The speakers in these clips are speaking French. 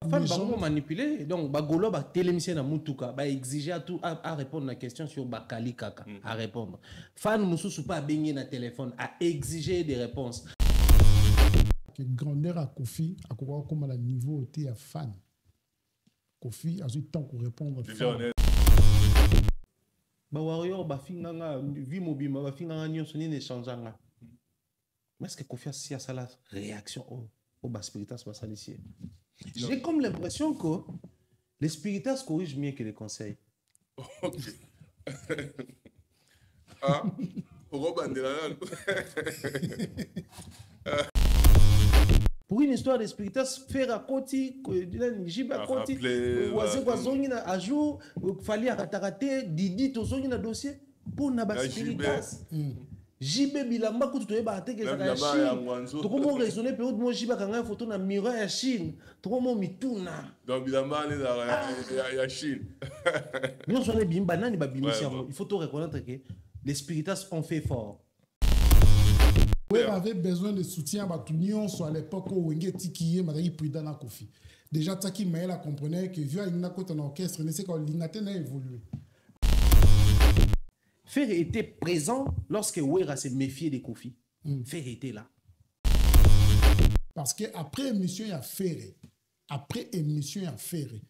Fan va manipuler, donc Bagolo va télémisser na mutuka, va exiger à répondre à la question sur Bakali Kaka, à répondre. Fan Moussou pas baigner na téléphone, à exiger des réponses. Grandeur à Kofi, à quoi comme à niveau était à fan. Kofi a eu temps pour répondre. Ba warrior ba finganga vie mobile ba finganga nyonso ni échangeanga. Mais est-ce que Kofi a sa réaction au bas spiritas va s'allier? J'ai comme l'impression que les spiritas corrigent mieux que les conseils. Ok. Ah, pour une histoire de spiritas, faire à côté, jiba côté, oise wazongi na a jour, fallait rater Didi tozongi na dossier pour na bas spiritas. Jibe bilamba kutu toyeba ateke za Chine. Tokomo raisonner période mo jiba kanga photo na miroir ya Chine. Tokomo mituna. Donc bilamba ne ya Chine. Nous on est bimba nani ba bimisia. Il faut tout reconnaître que les spiritas ont fait fort. Oui, avait besoin de soutien à Batunion soit à l'époque où Wenge Tikiye Madari Prida na Kofi. Déjà Taki Maëla comprenait que vu à une côte en orchestre, ne sait quand l'Inaten a évolué. Ferré était présent lorsque Ouera s'est méfié des Kofi. Ferré était là. Parce qu'après émission, il y a Ferré. Après émission, il y a Ferré.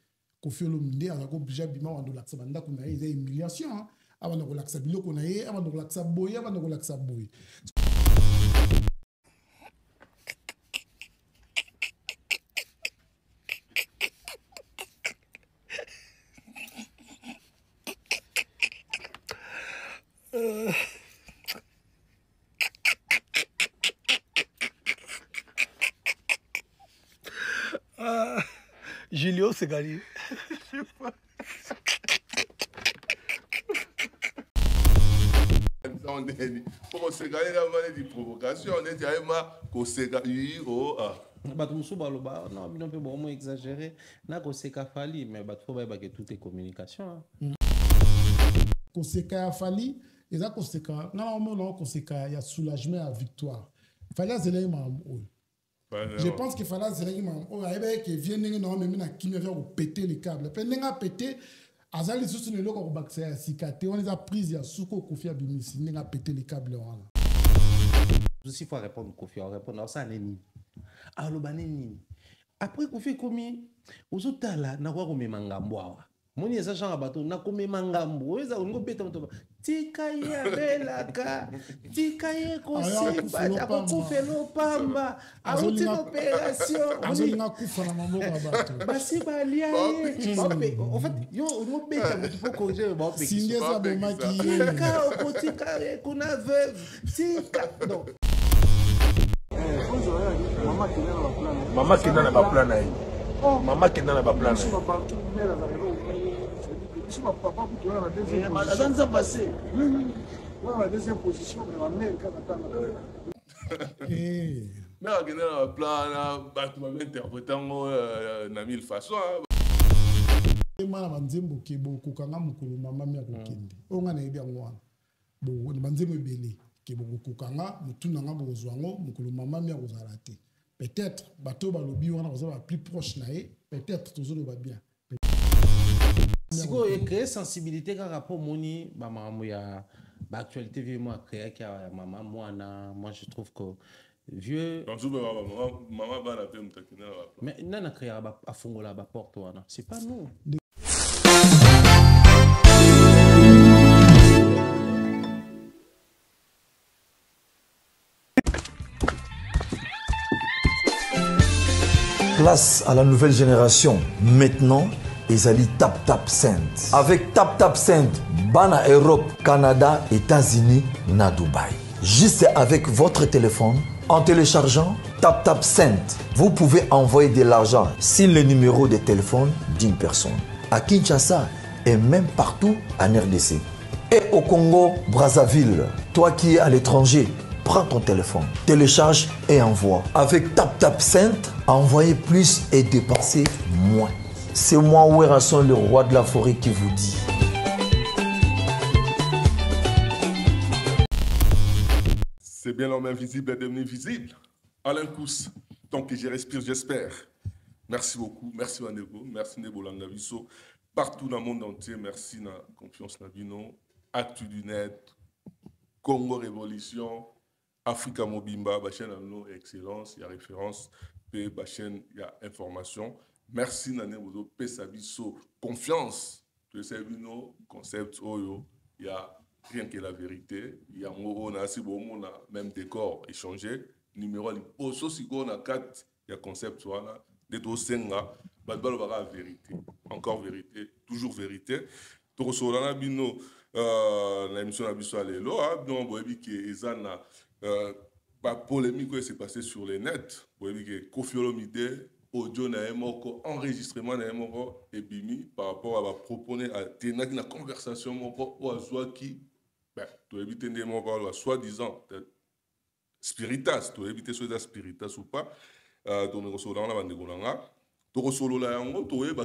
Kofi Olomide, il y a obligé de relaxer. Il y a humiliation. Avant de relaxer, il y a avant de relaxer, avant de relaxer. Julio, c'est gagné. Je sais pas. Pour se gagner la des provocations, on est déjà qu'on se gagne au Batumusu baloba non mais on peut vraiment exagérer na ko seka fali mais bat faut ba que tout est communication. Ko seka fali et ça ko seka non non ko seka ya soulagement à victoire. Fallait zéler mam. Je pense qu'il fallait zéler mam. Oh ayebe que vient non mais na kimi faire péter les câbles. Pe nenga péter azali sous ne loko bakse sikate on les a prises ya suko Kofi abimisi nenga péter les câbles wana. Aussi faut répondre Kofi on répond ça neni. Alobaneni. Après Kofi komi ozotala na kwa komema ngambo awa. Moni eza genre bato na komema ngambo eza ngo beta moto. Tika ye belaka. Tika ye kosimba ya kokufelo pamba. Auti opération. Azolinga kufa na maboko bato. Basi balia ye. En fait, yo ngo beta moto pour corriger ba pe. Singe sa bomaki. Tika okotika kuna veuve. Tika. Donc Maman qui n'a pas plan. Maman qui n'a pas plan. Mais qui n'a pas plan, Batman interprétant na mille façons. Mwana banzembo kebo kokanga mukulu mama mi akokende. Onga na yebi ngwana. Bo banzembo ebele. Kebo kokanga mutunanga bozwango mukulu mama mi akozala te. Peut-être bateau balobi wana kozala plus proche nae, peut-être toujours va bien. Si vous créez sensibilité par rapport moni ba maman ya ba actualité vieux moi créer qui a maman moi je trouve que vieux maman va la paix mais nana créer à fongola ba porte wana c'est pas nous. Place à la nouvelle génération. Maintenant, Ezali Tap Tap Send. Avec Tap Tap Send, Bana Europe, Canada, États-Unis, na Dubaï. Juste avec votre téléphone, en téléchargeant Tap Tap Send, vous pouvez envoyer de l'argent sur le numéro de téléphone d'une personne. À Kinshasa et même partout en RDC. Et au Congo, Brazzaville, toi qui es à l'étranger, prends ton téléphone, télécharge et envoie. Avec Tap Tap Send, envoyez plus et dépensez moins. C'est moi, Ouerasson, le roi de la forêt, qui vous dit. C'est bien l'homme invisible est devenu visible. Alain Kous, tant que je respire, j'espère. Merci beaucoup. Merci Mandeko. Merci Nebolanda Bisso. Partout dans le monde entier, merci na confiance na bino. Actu du net, Congo Révolution, Africa Mobimba, ma chaîne à excellence, il y a référence, puis ma chaîne, il y a information. Merci Nane Bozo, Pesabiso, confiance. Tu sais, bino, concept, oyo, il y a rien que la vérité. Il y a on a assez bon, on a même décor échangé. Numéro, aussi, si on a 4, il y a concept, voilà. D'être senga, badbalo bara vérité, encore vérité, toujours vérité. Toko solana bino la émission abiso alelo, donc boyebi que ezana ba polémique qui s'est passé sur les nets, boyebi que Koffi Olomide audio na moko enregistrement na moko ebimi par rapport à ba proposer à tenaki na conversation moko o azwaki ben to éviter des moko la soi-disant spiritas, to éviter soit spiritas ou pas.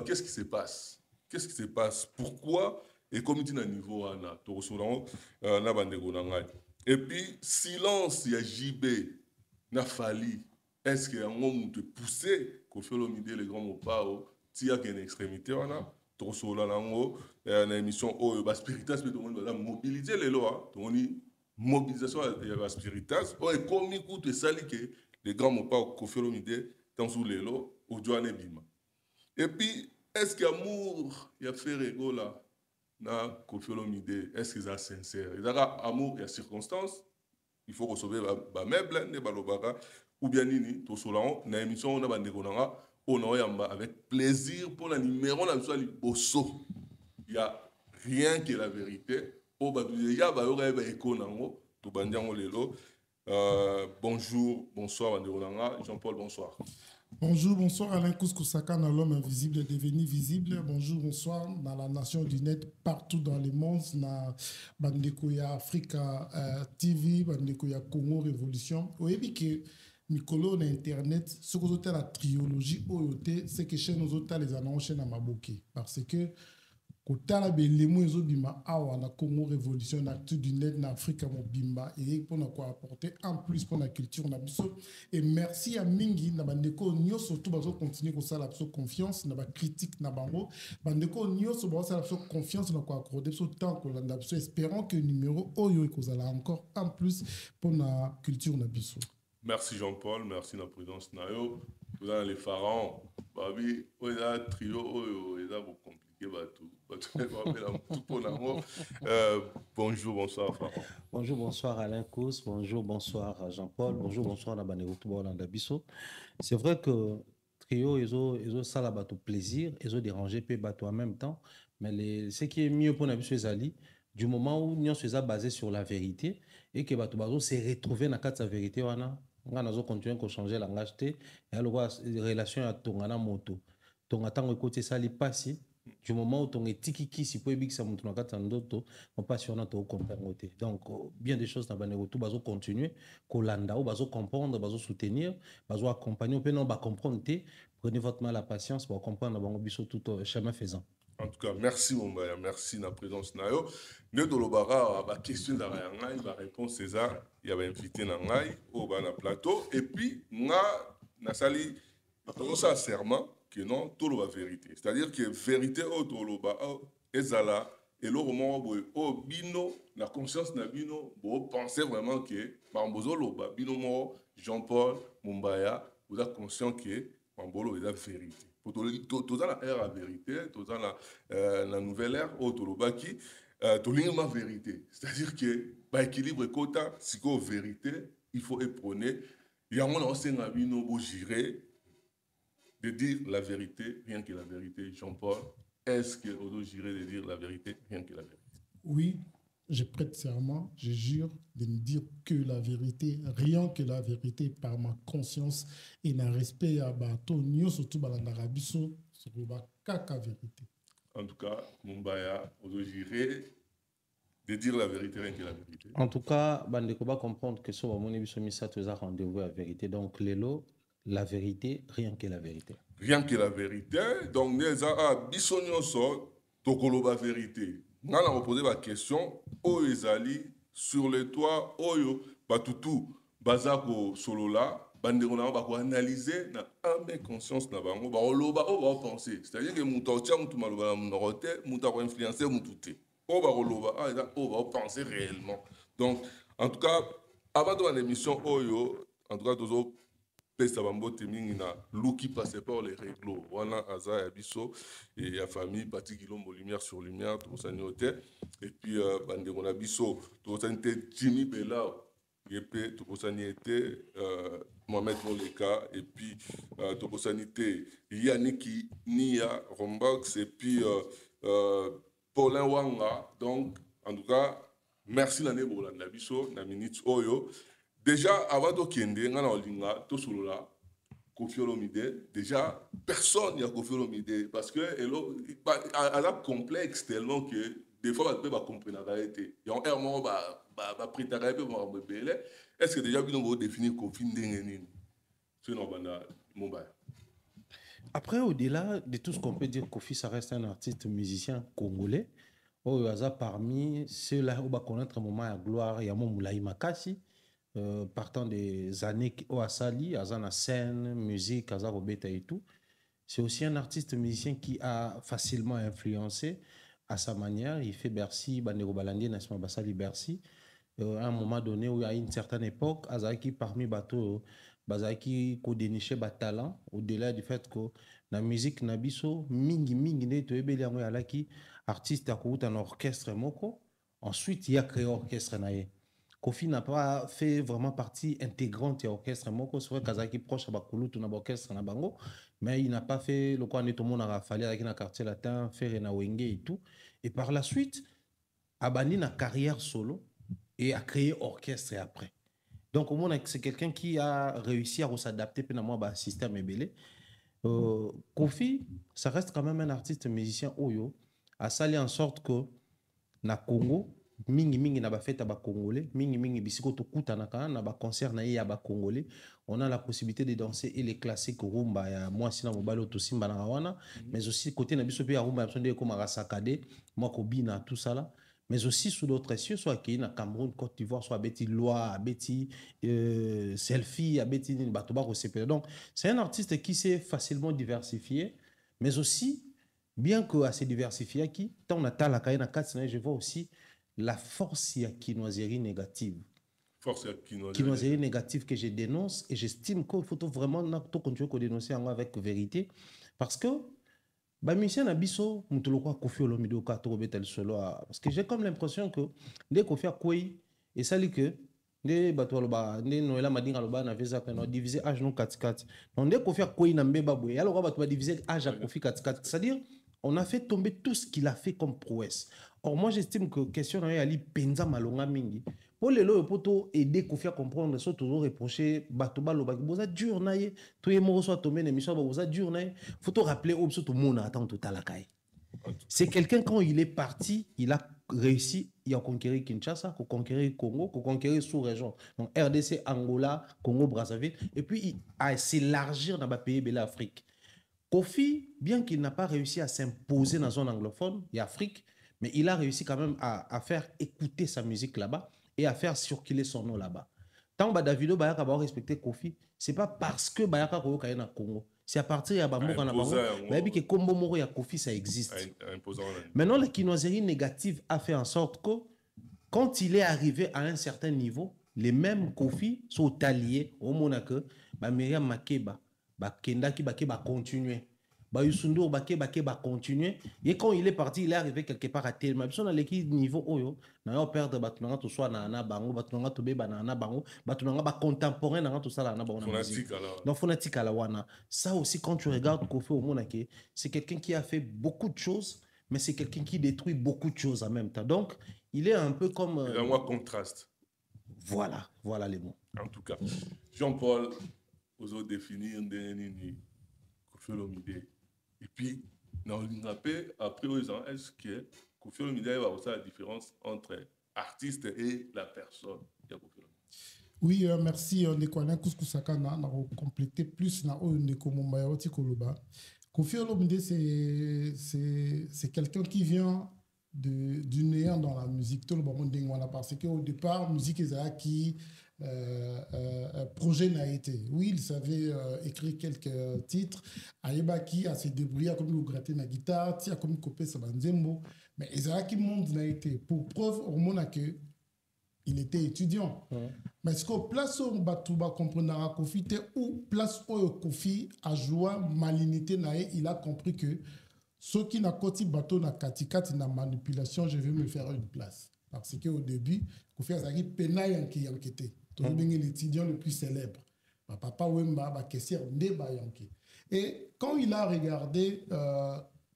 Qu'est-ce qui se passe? Qu'est-ce qui se passe? Pourquoi? Et comme il y a un niveau, et puis, silence, il y a JB, n'a fallu. Est-ce qu'il y a un moment de pousser, qu'on fait l'omidé, les grands mots pas, s'il y a une extrémité, on a une émission, spiritas, mais tout le monde va mobiliser les lois, mobilisation de la spiritas, et comme il coûte ça, les grands mots pas, qu'on fait l'omidé, sous les lots, au Douane Bima. Et puis, est-ce qu'amour, il y a fait rigolo là, na Koffi Olomide, est-ce qu'il est sincère? Il y a amour, il y a circonstance, il faut recevoir les meubles, les balobara, ou bien nini, tout cela, na émission, on a bandé konanga, on a avec plaisir pour la numéro, on a besoin de bosso. Il n'y a rien que la vérité. Au bas du ya, bah, il y a éconango, tout bandiango lelo. Bonjour, bonsoir, Jean-Paul, bonsoir. Bonjour, bonsoir Alain Kouskoussaka dans l'homme invisible devenu visible. Bonjour, bonsoir dans la nation du net, partout dans le monde, dans Bandekoya Africa TV, Bandekoya Congo Révolution. Vous voyez que Mikolo na Internet, ce que vous avez la trilogie OOT, c'est que chez nous autres les annonces chez Namaboké. Parce que kotala belemo ezobima awa na Congo Révolution na actu du net na Africa Mobimba et pour na quoi apporter en plus pour la culture na biso et merci à mingi na bandeko nyoso tout bazo continuer ko sala biso confiance na ba critique na bango bandeko nyoso bazo sala biso confiance na quoi accorder biso temps ko landa biso espérons que numéro oyo ekozala encore en plus pour la culture na biso. Merci Jean-Paul, merci la présence nayo. Vous avez les pharaons, babi, oya trio oyo eza bo compliqué batou. Bonjour, bonsoir Pharaon. Bonjour, bonsoir Alain Kous, bonjour, bonsoir Jean-Paul, bonjour, bonsoir Nabanego Toubaolanda Bisso. C'est vrai que trio, ils ont ça là bateau plaisir, ils ont dérangé peu bateau en même temps, mais ce qui est mieux pour Nabiso Ezali, du moment où nous sommes basés sur la vérité et que bateau s'est retrouvé dans la vérité, on a continué à changer le langage et à la relation à Tongana Moto. Tongatango côté ça, il passe. Du moment où ton étiki si peut que ça monte dans quatre ndoto on passe sur notre comprendre donc bien des choses dans banego tout bazo continuer kolanda ou bazo comprendre bazo soutenir bazo accompagner on peut non ba comprendre prenez votre mal la patience pour comprendre bango biso tout chemin faisant. En tout cas merci Mombaya, merci na présence nayo ne dolobara ba question da ngai ba réponse César il y avait invité na ngai au bana plateau et puis na sali tout ça serment que non, tout la vérité. C'est-à-dire que vérité au toloba ezala et le roman au bino la conscience na bino bo pensez vraiment que mambozo loba bino mo Jean-Paul Mombaya vous êtes conscient que mambolo est la vérité. Pour tout dans la ère à vérité, tout dans la nouvelle ère au toloba qui tout la vérité. C'est-à-dire que par équilibre quota si ko vérité, il faut éprôner. Il y a mon ancien bino bo gérer de dire la vérité, rien que la vérité. Jean-Paul, est-ce que vous jurez de dire la vérité, rien que la vérité? Oui, je prête serment, je jure de ne dire que la vérité, rien que la vérité par ma conscience et dans respect à Bato, surtout dans l'Arabiso, sur le kaka vérité. En tout cas, Mombaya, vous jurez de dire la vérité, rien que la vérité. En tout cas, Bandeko va comprendre que sur mon émission, ça te a rendez-vous à la vérité. Donc, Lélo, la vérité, rien que la vérité. Rien que la vérité. Donc, nous avons bisognoso tokoloba vérité. Nous avons posé la question, Oezali, sur le toit, Oyo, Batutu, Bazako Solola, bandeko na ba ko analyser na âme et conscience na bango ba loba o ba penser c'est-à-dire que muta tia mutu maloba na rote muta ko influencer mutu te o ba loba o ba penser réellement donc en tout cas avant de l'émission oyo en tout cas tozo pesa bambote mingi na luki passe par les réglos wana aza ya biso et ya famille Pati Kilombo lumière sur lumière to sani hotel et puis bandeko na biso to sani te Jimmy Bella yepé to sani été Mohamed Moleka et puis to sani te Yannick Nia Rombox et puis Paulin Wanga donc en tout cas merci l'année pour la biso na minute oyo. Déjà, avant de Kende, on a Olinga, tout sur là, Koffi Olomide. Déjà, personne n'y a Koffi Olomide parce que elle a complexe tellement que des fois, on peut pas comprendre la réalité. Il y a un moment, bah, pris ta réalité, bah, est-ce que déjà, vous définir Koffi Ndengeni? C'est normal, mon bail. Après, au-delà de tout ce qu'on peut dire, Koffi, ça reste un artiste musicien congolais. Au hasard, parmi ceux-là, on va connaître un moment à gloire, il y a mon Moulaï Makassi. Partant des années au Asali, Azana scène, musique, Azar Robeta et tout. C'est aussi un artiste musicien qui a facilement influencé à sa manière. Il fait Bercy, Bandero Balandi, Nasma Bassali Bercy. À un moment donné, où à une certaine époque, Azaki parmi bateaux, Bazaki ko déniché ba talent, au-delà du fait que la musique nabiso, mingi ne to ebeli yango yalaki artiste a un orchestre moko. Ensuite, il a créé orchestre naé. Koffi n'a pas fait vraiment partie intégrante de l'orchestre. Moi, c'est vrai Kazaki proche à Bakulu, tout l'orchestre na bango, mais il n'a pas fait le quoi, tout le monde a fallu avec un quartier latin, faire na wenge et tout. Et par la suite, abandonné na carrière solo et a créé orchestre après. Donc au moins c'est quelqu'un qui a réussi à s'adapter à un système ébélé. Koffi, ça reste quand même un artiste musicien oyo, a sali en sorte que na Congo mingi na ba fête ba congolais mingi bisiko to kutanaka na ba concert na ya ba congolais on a la possibilité de danser et les classiques rumba ya moi sina mobalo to simba na wana mais aussi côté na biso pe ya rumba ya comme rasakade moi ko bina tout ça là mais aussi sous d'autres cieux soit qui na Cameroun Côte d'Ivoire soit beti loi beti selfie beti batoba ko sepela donc c'est un artiste qui s'est facilement diversifié mais aussi bien que assez diversifié qui tant on a la kaina 4 je vois aussi la force y a quinoiserie négative. Force y a quinoiserie négative que je dénonce et j'estime qu'il faut vraiment continuer à dénoncer avec vérité parce que bah musicien abisso mutuloko Koffi Olomide ka to betel solo parce que j'ai comme l'impression que dès Koffi a quoi et ça dit que les bateaux là les noël madinga loba na visa que no diviser âge non 4 donc dès Koffi a quoi na mbeba boy alors bateau diviser âge à Koffi 4 c'est-à-dire on a fait tomber tout ce qu'il a fait comme prouesse. Or, moi, j'estime que question à Ali Penza Malonga Mingi. Pour les lois, pour aider Koffi à comprendre, ils sont toujours reprochés. Batoba Loba, vous êtes dur, naïe. Tout le monde soit tombé, l'émission, vous êtes dur, naïe. Faut te rappeler, tout le monde attend tout à la caille. C'est quelqu'un, quand il est parti, il a réussi, il a conquéri Kinshasa, il a conquéri Congo, il a conquéri sous-région. Donc, RDC, Angola, Congo, Brazzaville. Et puis, il a s'élargir dans le pays de l'Afrique. Koffi, bien qu'il n'a pas réussi à s'imposer dans la zone anglophone et Afrique, mais il a réussi quand même à faire écouter sa musique là-bas et à faire circuler son nom là-bas. Tant que Davido Bayaka va respecter Koffi, c'est pas parce que Bayaka Koyoka est dans Congo. C'est à partir de Bambo Kanabango, mais que Kombo Moro et Koffi, ça existe. Maintenant, la quinoiserie négative a fait en sorte que quand il est arrivé à un certain niveau, les mêmes Koffi sont alliés au Monaco, Myriam Makeba, Kenda qui va continuer. Yusundur va continuer. Et quand il est parti, il est arrivé quelque part à tel. Mais on a l'équipe niveau Oyo. On a perdu Batunanga tout soit na bango, Batunanga to be banana bango, Batunanga ba contemporain na tout ça là na bango. Donc phonétique à la wana. Ça aussi quand tu regardes Koffi au Monake, c'est quelqu'un qui a fait beaucoup de choses, mais c'est quelqu'un qui détruit beaucoup de choses en même temps. Donc il est un peu comme. Il a moins contraste. Voilà les mots. En tout cas, Jean-Paul. Vous avez défini Koffi Olomide. Et puis, après, est-ce que Koffi Olomide va voir la différence entre artiste et la personne? Oui, merci. On est connu Kouskou-Sakana. On a complété plus dans Koffi Olomide, c'est quelqu'un qui vient du néant dans la musique. Tout le monde parce qu'au départ, musique est qui projet n'a été. Oui, il savait écrire quelques titres. Ayebaki a se débrouillé comme il gratté la guitare, tia comme copé sa banzembo. Mais Ezaki monde n'a été. Pour preuve, au monde que il était étudiant. Mais ce que place où Batouba comprendra Kofi ou place où Kofi a joué malinité nae, il a compris que ceux qui n'a koti bateau na katikati na manipulation, je vais me faire une place. Parce qu'au début, Kofi Azaki pena yanki yankete. Tout le monde est l'étudiant le plus célèbre. Papa Wemba, ba Kessier Ndeba yanki. Et quand il a regardé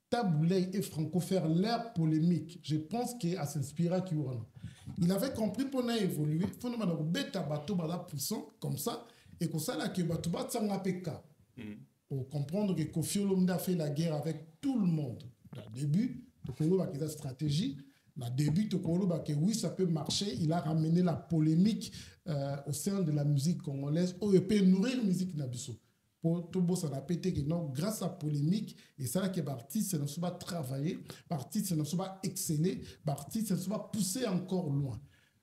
Taboulay et Franco faire l'air polémique, je pense qu'il a s'inspiré qui il avait compris pour évoluer, il faut que bêta bateau bada puissant comme ça et que ça là que bateau bat sanga peka. Pour comprendre que Kofi Olomide a fait la guerre avec tout le monde. Au début, il a une stratégie. Au début, oui, ça peut marcher. Il a ramené la polémique au sein de la musique congolaise. Il peut nourrir la musique nabiso. Pour tout beau, ça n'a pas été que non, grâce à la polémique, et ça là que l'artiste ne soit pas travaillé, l'artiste ne soit pas excellé, l'artiste ne soit pas poussé encore loin.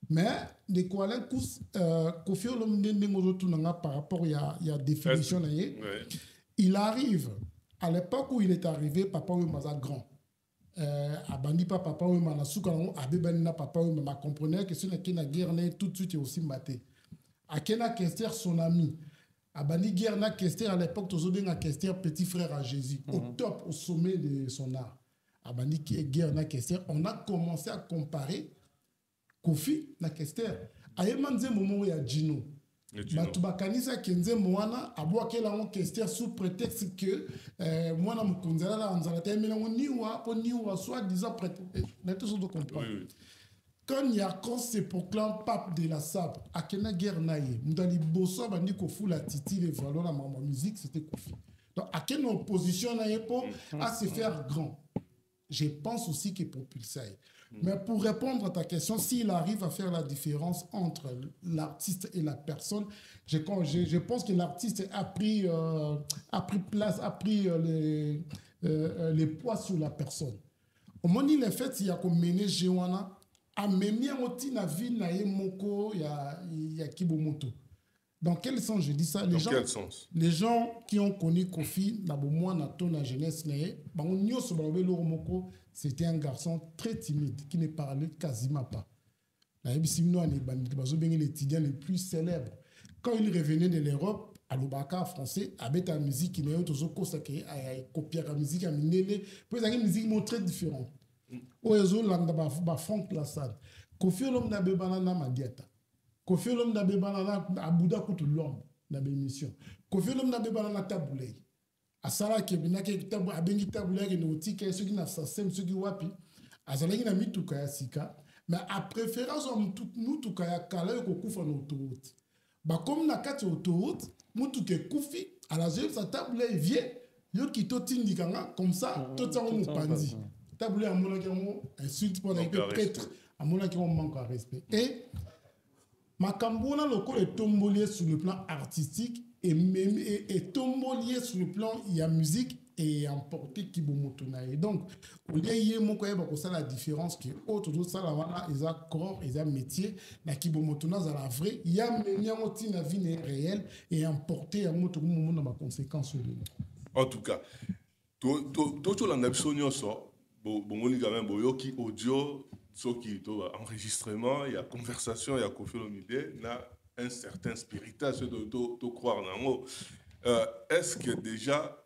Mais les Kofi Olomide par rapport à la définition, il arrive, à l'époque où il est arrivé, Papa Wemba grand. Abandi Papa Wemba na soukalango, Abebanina Papa Wemba comprenait que ce n'est qu'une guerre tout de suite et aussi maté. Akena Kester, son ami. Abandi guerre na Kester à l'époque, Tozobé na Kester, petit frère à Jésus, au top, au sommet de son art. Abandi guerre na Kester, on a commencé à comparer Kofi na Kester. Ayemanze moment ya Gino. Batouba kanisa kenze mwana abwakela on Kester sous prétexte que mwana mukunzala la anzala temela niwa po niwa soit disant prétexte. Mais tout ça de comprendre. Quand Yakos se proclame pape de la sabre, à quelle guerre naïe, Mdali Bosso bandi kofu la titi les valeurs la maman musique c'était Kofi. Donc à quelle opposition naïe pour à se faire grand. Je pense aussi qu'il propulse. Mais pour répondre à ta question, s'il arrive à faire la différence entre l'artiste et la personne, je pense que l'artiste a pris place, a pris les poids sur la personne. Au moment où les faits, il y a comme mené Jewana, a même mis na vie na moko ya Kibomoto. Dans quel sens je dis ça? Les gens qui ont connu Kofi, d'abord na ton la jeunesse, c'était un garçon très timide qui ne parlait quasiment pas. L'étudiant le plus célèbre. Quand il revenait de l'Europe, à l'Obaka français, avec la musique, il y a copié la musique, il y a une musique très différente. Kofi Olomide na bebana Madiata. Kofi Olomide na bebana Abuda kutu l'homme na bémission. Kofi Olomide na bebana na Taboulay. Asala ke binake tabu abengi Taboulay ke notika ceux qui na sasem ceux qui wapi. Azala ki na mituka ya sika, mais à préférence mutuka ya kala ko kufa na autoroute. Ba comme na kati autoroute, mutuka kufi à la zone sa Taboulay vie yo ki totindi kanga comme ça tout ça on pandi. Taboulay a mon insulte pour les prêtres. À mon avis, on manque de respect. Et Makambona loko est tombolier sur le plan artistique et tombolier sur le plan il y a musique et emporté Kibomotouna. Et donc, il y a la différence que autres ça là ils ont corps, ils ont métier, na Kibomotouna ça la vraie, il y a même aussi la vie réelle et emporté à moto moment dans conséquence. En tout cas, tout l'angabisonio so bon quand même boyoki audio ce qui est enregistrement, il y a conversation, il y a Kofi Olomide, il y a un certain spiritage de croire dans moi. Est-ce que déjà,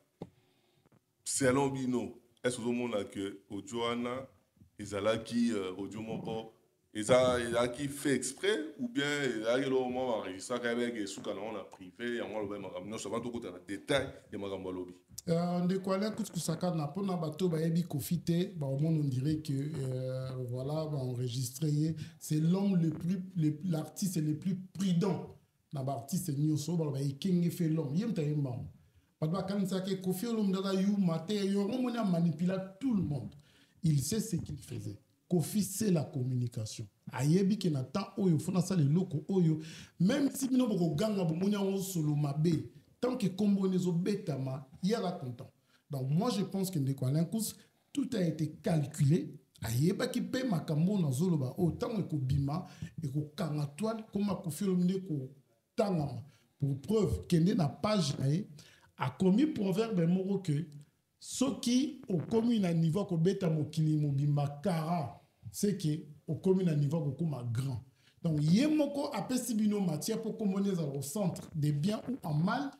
selon Bino, est-ce que vous avez que Odjoana, Ezalaki, Odjomoko, Ezalaki fait exprès ou bien Ezalaki le moment enregistré avec les sous-canons privé, et on va le voir, nous savons tout le détail de Magamba Lobby. De quoi là, tout ce que ça a na pona bateau ba yebi Kofite, bah au monde on dirait que voilà, va enregistrer, c'est l'homme l'artiste le plus prudent. Na ba artiste nyoso ba ikengi fait l'homme, yem ta yemba. Pas ba kan ça que Kofi Olomide da yu maté, yo on a manipulé tout le monde. Il sait ce qu'il faisait. Kofi c'est la communication. Ayebi ke na temps oyo fona ça les locaux oyo, même si bino boko ganga bo monya on solo mabe. Tant que Kombonezo Betama, il y a la content. Donc moi je pense que tout a été calculé ayebaki mpe makambo nazoloba oyo ntango ekobima ekokanga toile koma Koffi Olomide kotangama pour preuve kende na page na ye akomi proverbe moko ke soki okomi na niveau akobeta mokili mobimba kara c'est que okomi na niveau akokoma grand. Donc ye moko apesi bino matière pour komona ezala au centre des biens ou en mal.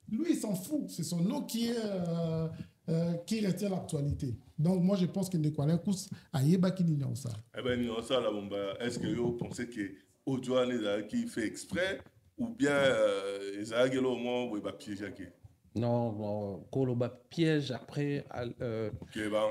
Lui il s'en fout, c'est son nom qui retient l'actualité. Donc moi je pense que Ndekwala Kous ayebaki nini na ça. Eh ben ni ça la bomba, est-ce que vous pensez que Odouane qui fait exprès ou bien Ezagelo au moins ou va piéger qui? Non, Koloba piège après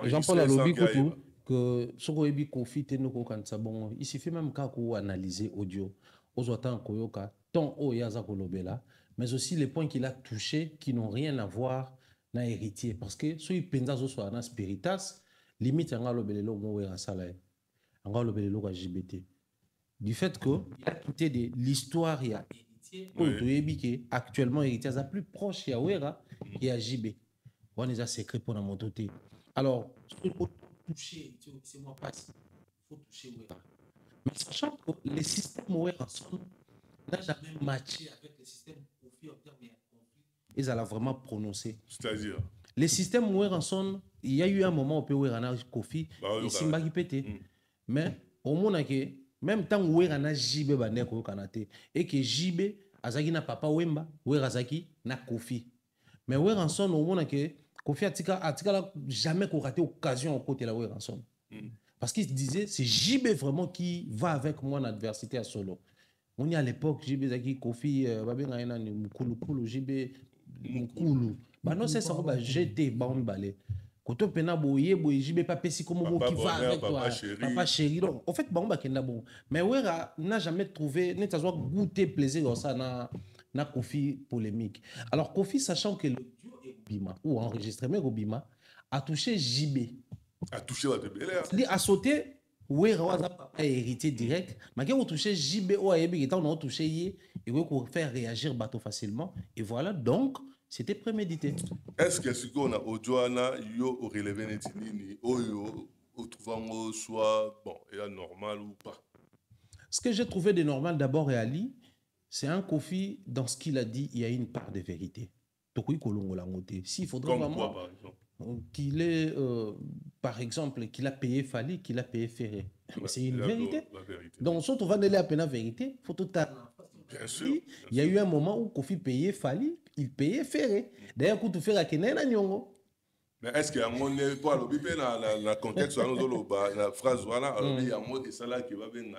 Jean-Paul Alobi Koutou que Soko Ebi Kofi Tenoko Kansabon, il suffit même qu'à analyser audio aux autant Koyoka, tant au Yaza Kolobela, mais aussi les points qu'il a touchés qui n'ont rien à voir na héritier parce que si il pensa soit na spiritas limite anga lobelelo mo wera sala anga lobelelo ka JBT du fait que il a quitté de l'histoire il a héritier actuellement héritier a plus proche ya wera et à JB on les a secret pour la mototé alors il faut toucher c'est moi pas faut toucher wera mais sachant que les systèmes wera n'a jamais matché avec les systèmes Kofi en termes ils allaient vraiment prononcer. C'est-à-dire les systèmes où il y a eu un moment où on a Kofi et Simba qui pétait. Mais au moment que même tant où on a JB bande ko kanate et que JB azaki na papa Wemba ou azaki na Kofi. Mais où au moment que Kofi atika jamais qu'on raté occasion au côté la où parce qu'il disait c'est JB vraiment qui va avec moi en adversité à solo. On y à l'époque JB zaki Kofi babenga na mukulu JB Mukulu. Bah non, c'est ça, bah j'étais bon balai. Quand on pena boye boye, j'y pas pessi comme mot qui va avec toi. Papa chéri. Donc, en fait, bon bah kenda bon. Mais Wera n'a jamais trouvé, n'a pas goûté plaisir dans ça na Kofi polémique. Alors Kofi, sachant que le duo Obima ou enregistrement Obima a touché JB. A touché la Belair. C'est-à-dire a sauté. Wera a hérité direct. Mais quand on touchait JB ou Ayebi, on a touché Yé et on faire réagir bateau facilement. Et voilà donc. C'était prémédité. Est-ce que ce qu'on a au Joana, yo au relevé netini, au trouvant soit bon, et normal ou pas? Ce que j'ai trouvé de normal d'abord et Ali, c'est un Kofi dans ce qu'il a dit, il y a une part de vérité. S'il faudrait vraiment qu'il ait, par exemple, qu'il a payé Fali, qu'il a payé Ferré. C'est une vérité. Donc, si on va aller à peine la vérité, il faut tout bien sûr. Il y a eu un moment où Kofi payait Fali, il payait Ferré. D'ailleurs, quand tu fais la Kenya, mais est-ce qu'il y a un moment pour le contexte de la phrase voilà, il y a un mot de ça là qui va venir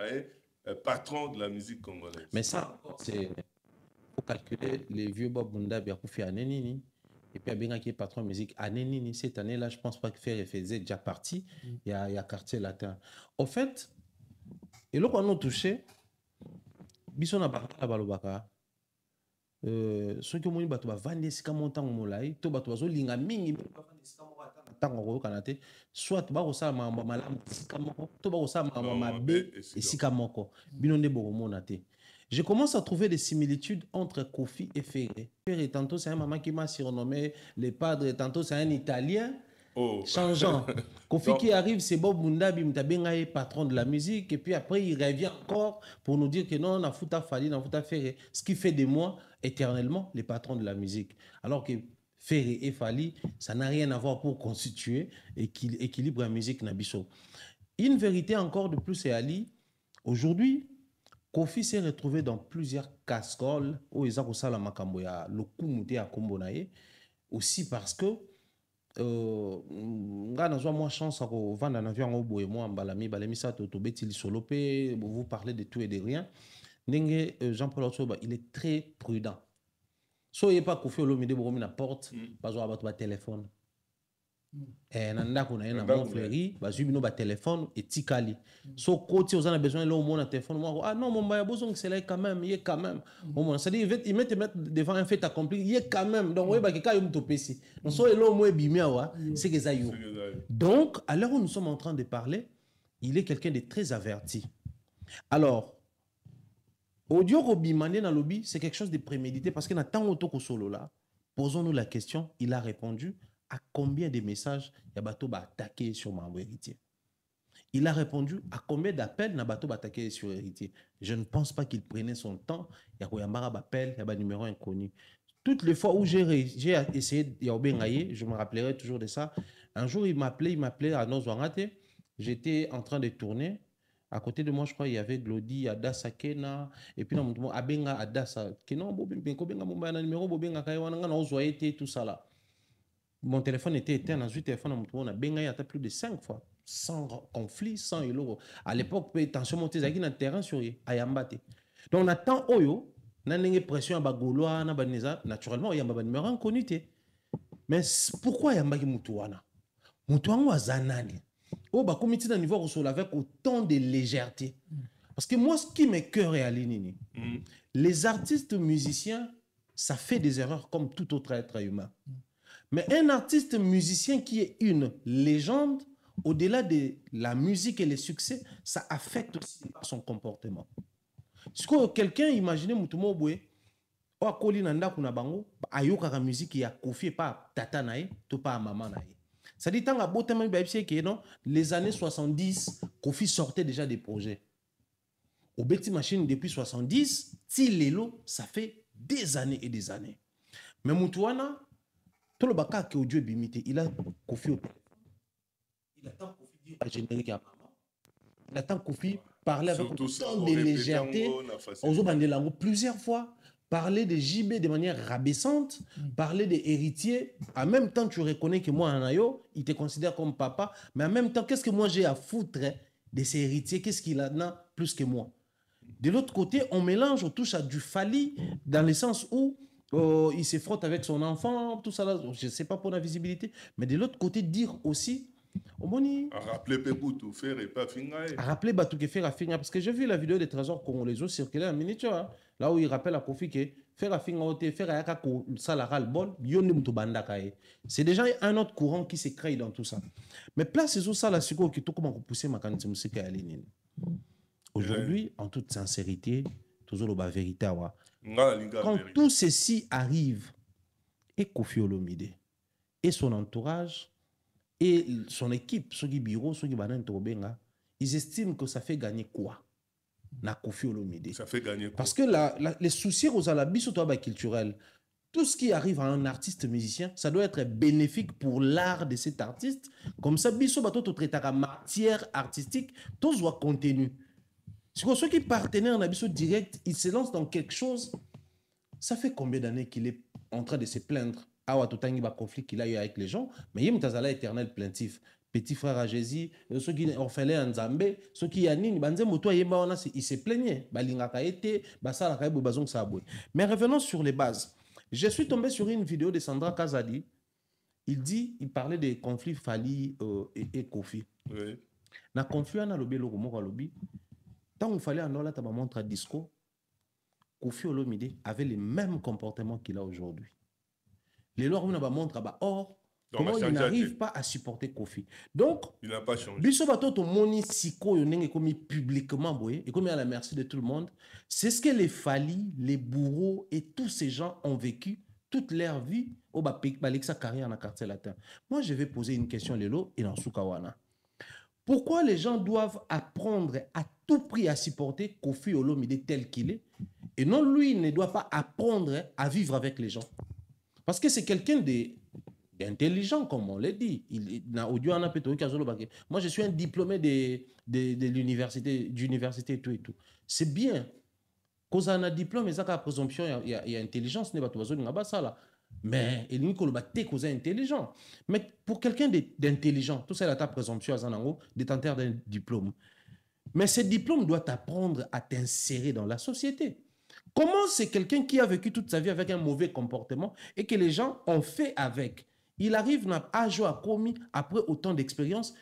patron de la musique congolaise. Mais ça, c'est faut calculer les vieux Babunda bien Kofi Anenini et puis bien qui est patron de musique Anenini cette année-là, je pense pas que Ferré faisait déjà partie. Il y a quartier latin. Au fait, et là qu'on a touché. Biso na bakala balobaka soki omoni bato bavandi esika mo ntango molai to bato bazolinga mingi bavandi esika moko ata na ntango koyokana te soit bakosala makambo malamu esika moko to bakosala makambo mabe esika moko bino nde bokomona te. Je commence à trouver des similitudes entre Kofi et Ferré. Ferré tantôt c'est un maman qui m'a surnommé le padre, tantôt c'est un Italien. Oh. Changeant. Kofi qui arrive, c'est Bob Mundabi, Mtabenga est patron de la musique, et puis après il revient encore pour nous dire que non, on a foutu Fali, on a foutu Ferré. Ce qui fait de moi éternellement les patrons de la musique. Alors que Ferré et Fali, ça n'a rien à voir pour constituer équilibre la musique Nabiso. Une vérité encore de plus, c'est Ali. Aujourd'hui, Kofi s'est retrouvé dans plusieurs casseroles où ils ont la makamboya, le coup mouté à Kombonaye, aussi parce que nga nazwa moi chance à vendre un avion au boye moi balami balami ça to beti solo pe vous parlez de tout et de rien ndenge Jean-Paul Otsoba il est très prudent so il pas Kofi Olomide bokomi na porte bazwa bato ba téléphone na ndako na na Montfleury bazwi bino ba téléphone et tikali so côté aux a besoin là au moins un téléphone moi ah non mon baya besoin que c'est là quand même il est quand même au moins ça dit il met te mettre devant un fait accompli il est quand même donc ouais ba ka yom topesi donc so là au moins bimia wa c'est que ça yo donc à l'heure où nous sommes en train de parler il est quelqu'un de très averti. Alors audio robimane na lobby c'est quelque chose de prémédité parce que na tant auto solo là posons-nous la question il a répondu à combien de messages Yabato va attaquer sur Mambo Héritier. Il a répondu à combien d'appels n'a bateau attaqué sur Héritier. Je ne pense pas qu'il prenait son temps. Il y a un appel, il y a un numéro inconnu. Toutes les fois où j'ai essayé, je me rappellerai toujours de ça. Un jour, il m'appelait à Nozwangate. J'étais en train de tourner. À côté de moi, je crois, il y avait de Lodi, Adassa, Kena. Et puis, Abenga, Adassa, Kena, numéro, tout ça là. Mon téléphone était éteint. Ensuite, le téléphone, on a Benga, il y a plus de 5 fois. Sans conflit, sans euros. À l'époque, tension montée, il y a un terrain sur Ayambate. Donc, on attend Oyo. N'a pression à Bagoloa, naturellement, il y a un numéro inconnu. Mais pourquoi il y a un Moutouana? Moutouana ou Zanani? Oh, bah, comme il y a un niveau avec autant de légèreté. Parce que moi, ce qui m'écoeure à l'Inini, les artistes musiciens, ça fait des erreurs comme tout autre être humain. Mais un artiste musicien qui est une légende, au-delà de la musique et les succès, ça affecte aussi son comportement. Si quelqu'un imaginez Moutouma Boué, ou à Koli Nanda Kunabango, ayoka la musique y a confié pas tata nae, tout pas maman nae. Ça dit tant à botement que non, les années 70, Kofi sortait déjà des projets. Au Betty Machine depuis 70, Tilelo, ça fait des années et des années. Mais Moutouana, tout le baka qui audio bimité, il a Kofi au téléphone. Il attend Kofi dire à générique à maman. Il attend Kofi parler avec autant de légèreté. Plusieurs fois, parler de JB de manière rabaissante, parler des héritiers. En même temps, tu reconnais que moi, Anayo, il te considère comme papa. Mais en même temps, qu'est-ce que moi j'ai à foutre de ces héritiers? Qu'est-ce qu'il en a plus que moi? De l'autre côté, on mélange, on touche à du Fally, dans le sens où il se frotte avec son enfant, tout ça là. Je ne sais pas pour la visibilité. Mais de l'autre côté, dire aussi. Rappeler Pepoutou, faire et pas finir. Rappeler Batouké faire à finir. Parce que j'ai vu la vidéo des trésors congolais circuler en miniature. Hein, là où il rappelle à Kofi que faire à finir, faire à Yaka, ça la râle bol, c'est déjà un autre courant qui s'est créé dans tout ça. Mais place c'est ça, là, c'est quoi, qui tout comment repousser ma quantité de musique à Lénine. Aujourd'hui, en toute sincérité, toujours la vérité. Quand tout ceci arrive, et Kofi Olomide, et son entourage, et son équipe, ceux qui bureau, ceux qui banane ils estiment que ça fait gagner quoi? Na Kofi Olomide. Ça fait gagner quoi? Parce que les soucis aux alabis surtout culturel, tout ce qui arrive à un artiste musicien, ça doit être bénéfique pour l'art de cet artiste. Comme ça, biso bato to traiter la matière artistique, tout soit contenu. Ceux qui partenaires en abisso direct, ils se lancent dans quelque chose. Ça fait combien d'années qu'il est en train de se plaindre? Ah ouais, tout un conflit qu'il a eu avec les gens, mais il y a un éternel plaintif. Petit frère à Jésus, ceux qui ont fait en Zambé, ceux qui ont il se plaignait. Mais revenons sur les bases. Je suis tombé sur une vidéo de Sandra Kazadi. Il parlait des conflits Fally et Kofi. Oui. Na conflit na lobby le romo lobby. Tant il fallait en là ta montre à disco. Kofi Olomide avait les mêmes comportements qu'il a aujourd'hui. Les lois on a montre à or. Comment il n'arrive pas à supporter Kofi. Donc, il n'a pas changé. Biso bato to moni siko yo nenge komi publiquement boye et comme à la merci de tout le monde. C'est ce que les Fally, les bourreaux et tous ces gens ont vécu toute leur vie au Balexa carrière dans le quartier latin. Moi, je vais poser une question Lelo et dans Soukawana. Pourquoi les gens doivent apprendre à tout prix à supporter Kofi Olomide tel qu'il est et non lui il ne doit pas apprendre à vivre avec les gens? Parce que c'est quelqu'un d'intelligent, comme on l'a dit. Moi, je suis un diplômé de l'université et tout et tout. C'est bien. Quand on a un diplôme, il y a la présomption, il y a intelligence, mais il n'y a pas intelligent. Mais pour quelqu'un d'intelligent, tout ça, il a ta présomption, détenteur d'un diplôme. Mais ce diplôme doit t'apprendre à t'insérer dans la société. Comment c'est quelqu'un qui a vécu toute sa vie avec un mauvais comportement et que les gens ont fait avec? Il arrive à jouer à commis après autant d'expérience,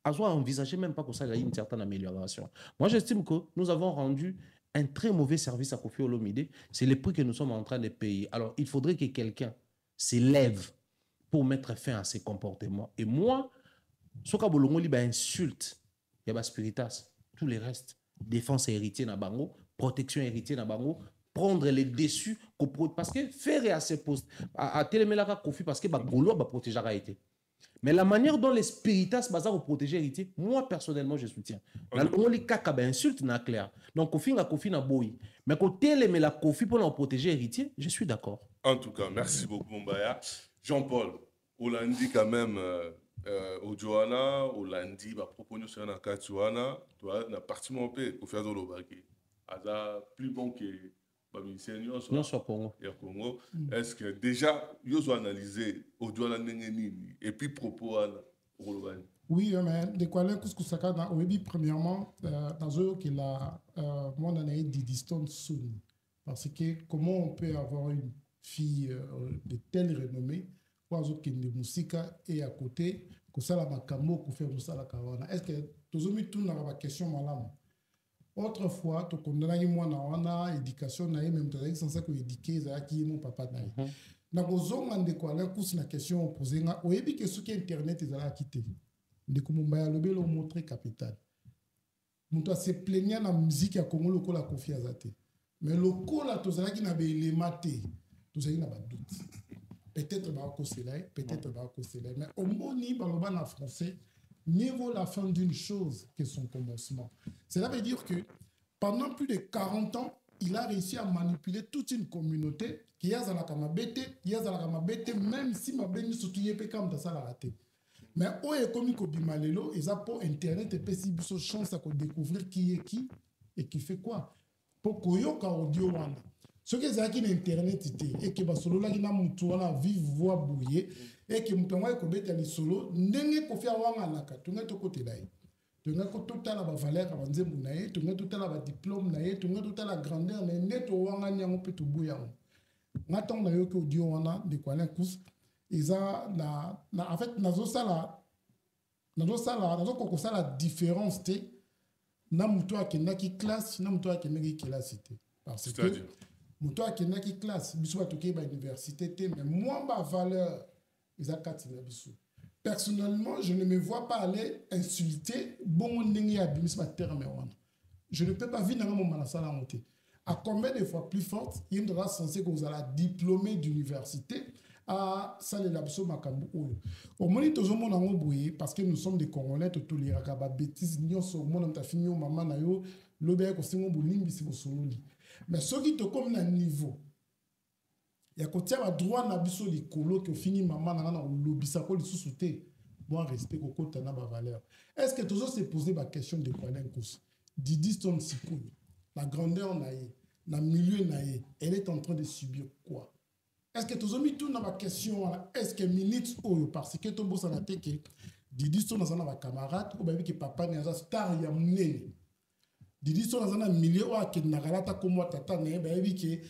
à envisager même pas que ça ait une certaine amélioration. Moi, j'estime que nous avons rendu un très mauvais service à Kofi Olomide. C'est le prix que nous sommes en train de payer. Alors, il faudrait que quelqu'un s'élève pour mettre fin à ces comportements. Et moi, ce que bolongo liba insulte, il y a spiritas, tous les restes, défense héritier na bango, protection héritier na bango, prendre les déçus parce que faire à ses postes à télémélara Kofi parce que Golo va protéger été Mais la manière dont les spiritas basent pour protéger l'héritier, moi personnellement je soutiens. On les caca insulte na clair. Donc Kofi na boy. Mais côté mais la Kofi pour protéger l'héritier, je suis d'accord. En tout cas, merci beaucoup Mbaya. Jean-Paul, Hollandi quand même au Johanna, Hollandi va proposer sur un cas Johanna, toi na parti mon père pour faire de l'obaki. Ada plus bon que non sur Congo. Est-ce que déjà ils ont analysé au Johanna Nengeni et puis propos à Hollandi? Oui, mais de quoi l'un Kousaka na obi premièrement dans eux qu'il a mon année de distance soon parce que comment on peut avoir une fille de telle renommée pour qui de musique et à côté que ça la makamo que fait ça la kawana est-ce que tous mis tout dans la question malam autrefois tu condamné moi na wana éducation na même tu sans ça que éduquer ça qui mon papa na na kozonga de quoi l'un na question posée nga oyebi que ce qui internet ezala quitté de Mbaya lobelo montré capital. Muto se plaignant na musique ya Congo loko la confiance até. Mais loko la tozala ki na be élémenté. Tozali na ba doute. Peut-être ba ko cela, peut-être ba ko cela. Mais au moni baloba na français, mieux vaut la fin d'une chose que son commencement. Cela veut dire que pendant plus de 40 ans, il a réussi à manipuler toute une communauté qui a zala kama bete, même si ma beni surtout yepé comme ta sala raté. Mais où est comme Kobimalelo, ils ont pour internet et puis si ils chance à découvrir qui est qui et qui fait quoi. Pour Koyoka audio wana. Ce qui est à internet et que basolo là qui na mutu wana vive voix bouillé et que mutonga ko beta li solo ndenge ko fia wanga laka tunga to côté dai. Tunga ko totala ba valeur ba nzembu na ye, tunga totala ba diplôme na ye, tunga totala grandeur na neto wanga nyango pe to buya. Ngaton na yo ko audio wana de quoi la course. En fait, nazo sala la différence te na muto akenda ki classe na muto akenda ki classe te parce que muto akenda ki classe biso atoke ba université te mais moi ba valeur eza kati na biso. Personnellement, je ne me vois pas aller insulter bon ndenge abimisa ba terme wana. Je ne peux pas vivre dans mon manasala monter. À combien de fois plus forte, il sera censé que vous allez diplômé d'université à saler l'abso makambu oyo. Au moins tous mon nango boye parce que nous sommes des Congolais tout les rakaba bêtises nyo so mon ta fini maman na yo lobe ko singo bolimbi si bosololi. Mais ce qui te comme na niveau ya ko tia ba droit na biso likolo que fini maman na na lobisa ko lisusu te bon respect ko kota na ba valeur. Est-ce que toujours se poser la question de quoi l'incous Didi Stone Sikou la grandeur naïe na milieu naïe elle est en train de subir quoi? Est-ce que tu as mis tout dans la question, est-ce que minutes ou parce que tu as bossé à la tête que Didi Stone dans un camarade ou bien que papa n'est pas star ya mnene. Didi Stone dans un milieu où il n'a pas comme moi tata né ben que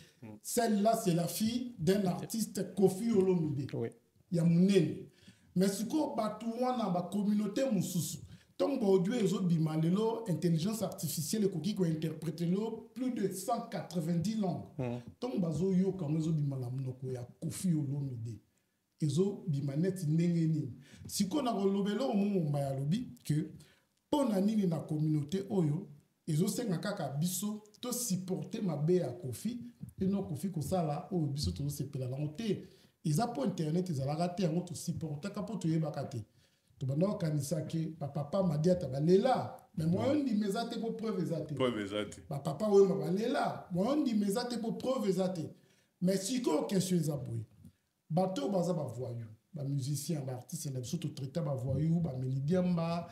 celle-là c'est la fille d'un artiste Kofi Olomide. Oui. Ya mnene. Mais ce qu'on batouana dans la communauté mususu. Donc aujourd'hui les autres bimalelo intelligence artificielle qui ko interpréter plus de 190 langues. Donc bazo yo comme les autres bimala monoko ya Kofi Olomide. Ezo bimanet ndengeni. Si ko na kolobelo mo mbaya lobi que pona nini na communauté oyo ezo senga kaka biso to supporter mabe ya Kofi et non Kofi ko sala o biso to sepela la honte. Ils a pour internet ils a raté en to supporter ka po to yebakate. Tu vas kanisa ke papa m'a dit ta balela mais moi on dit mes até pour preuve exate papa oui m'a balela moi on dit mes até pour preuve exate mais si ko question zaboué bato baza ba voyou ba musicien ba artiste na surtout traiter ba voyou ba melidiamba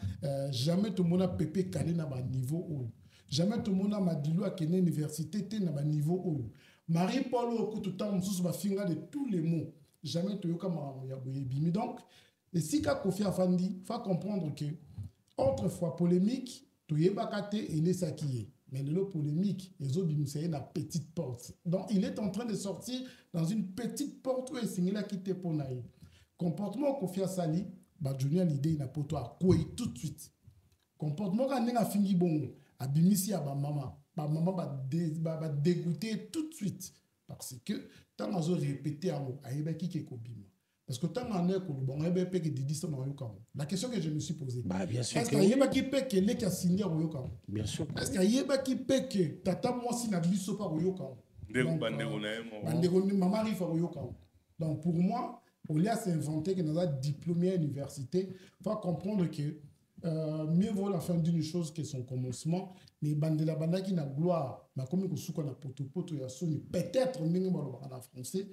jamais tout monde a pépé calé na ba niveau haut jamais tout monde a madilu a kene université te na ba niveau haut Marie Paul au tout temps sous ba finga de tous les mots jamais to yoka ma ya boyebi donc. Et si Kofi Afandi, il faut comprendre que autrefois polémique, tout est bakaté et les sakié. Mais le polémique, les autres c'est une petite porte. Donc il est en train de sortir dans une petite porte où il s'est quitté pour naï. Comportement Kofi Asali, bah Junior l'idée n'a pas toi quoi tout de suite. Comportement quand on a fini bon, abimisi à ba maman va dégoûter tout de suite parce que tant qu'on a répété à moi, aïe qui est kobima. Parce que tant qu'on est que Didi Stone la question que je me suis posée, bien sûr est-ce qu'il y a qui paie que les qui a signé au Yoka? Bien sûr. Est-ce qu'il y a qui paie que tata moi si n'a biso pas au Yoka? Donc pour moi, Au lieu de s'inventer que dans un diplômé à l'université, il faut comprendre que mieux vaut la fin d'une chose que son commencement. Les bandes de la bande qui n'a gloire, mais comme il y a un poto, peut-être même en français,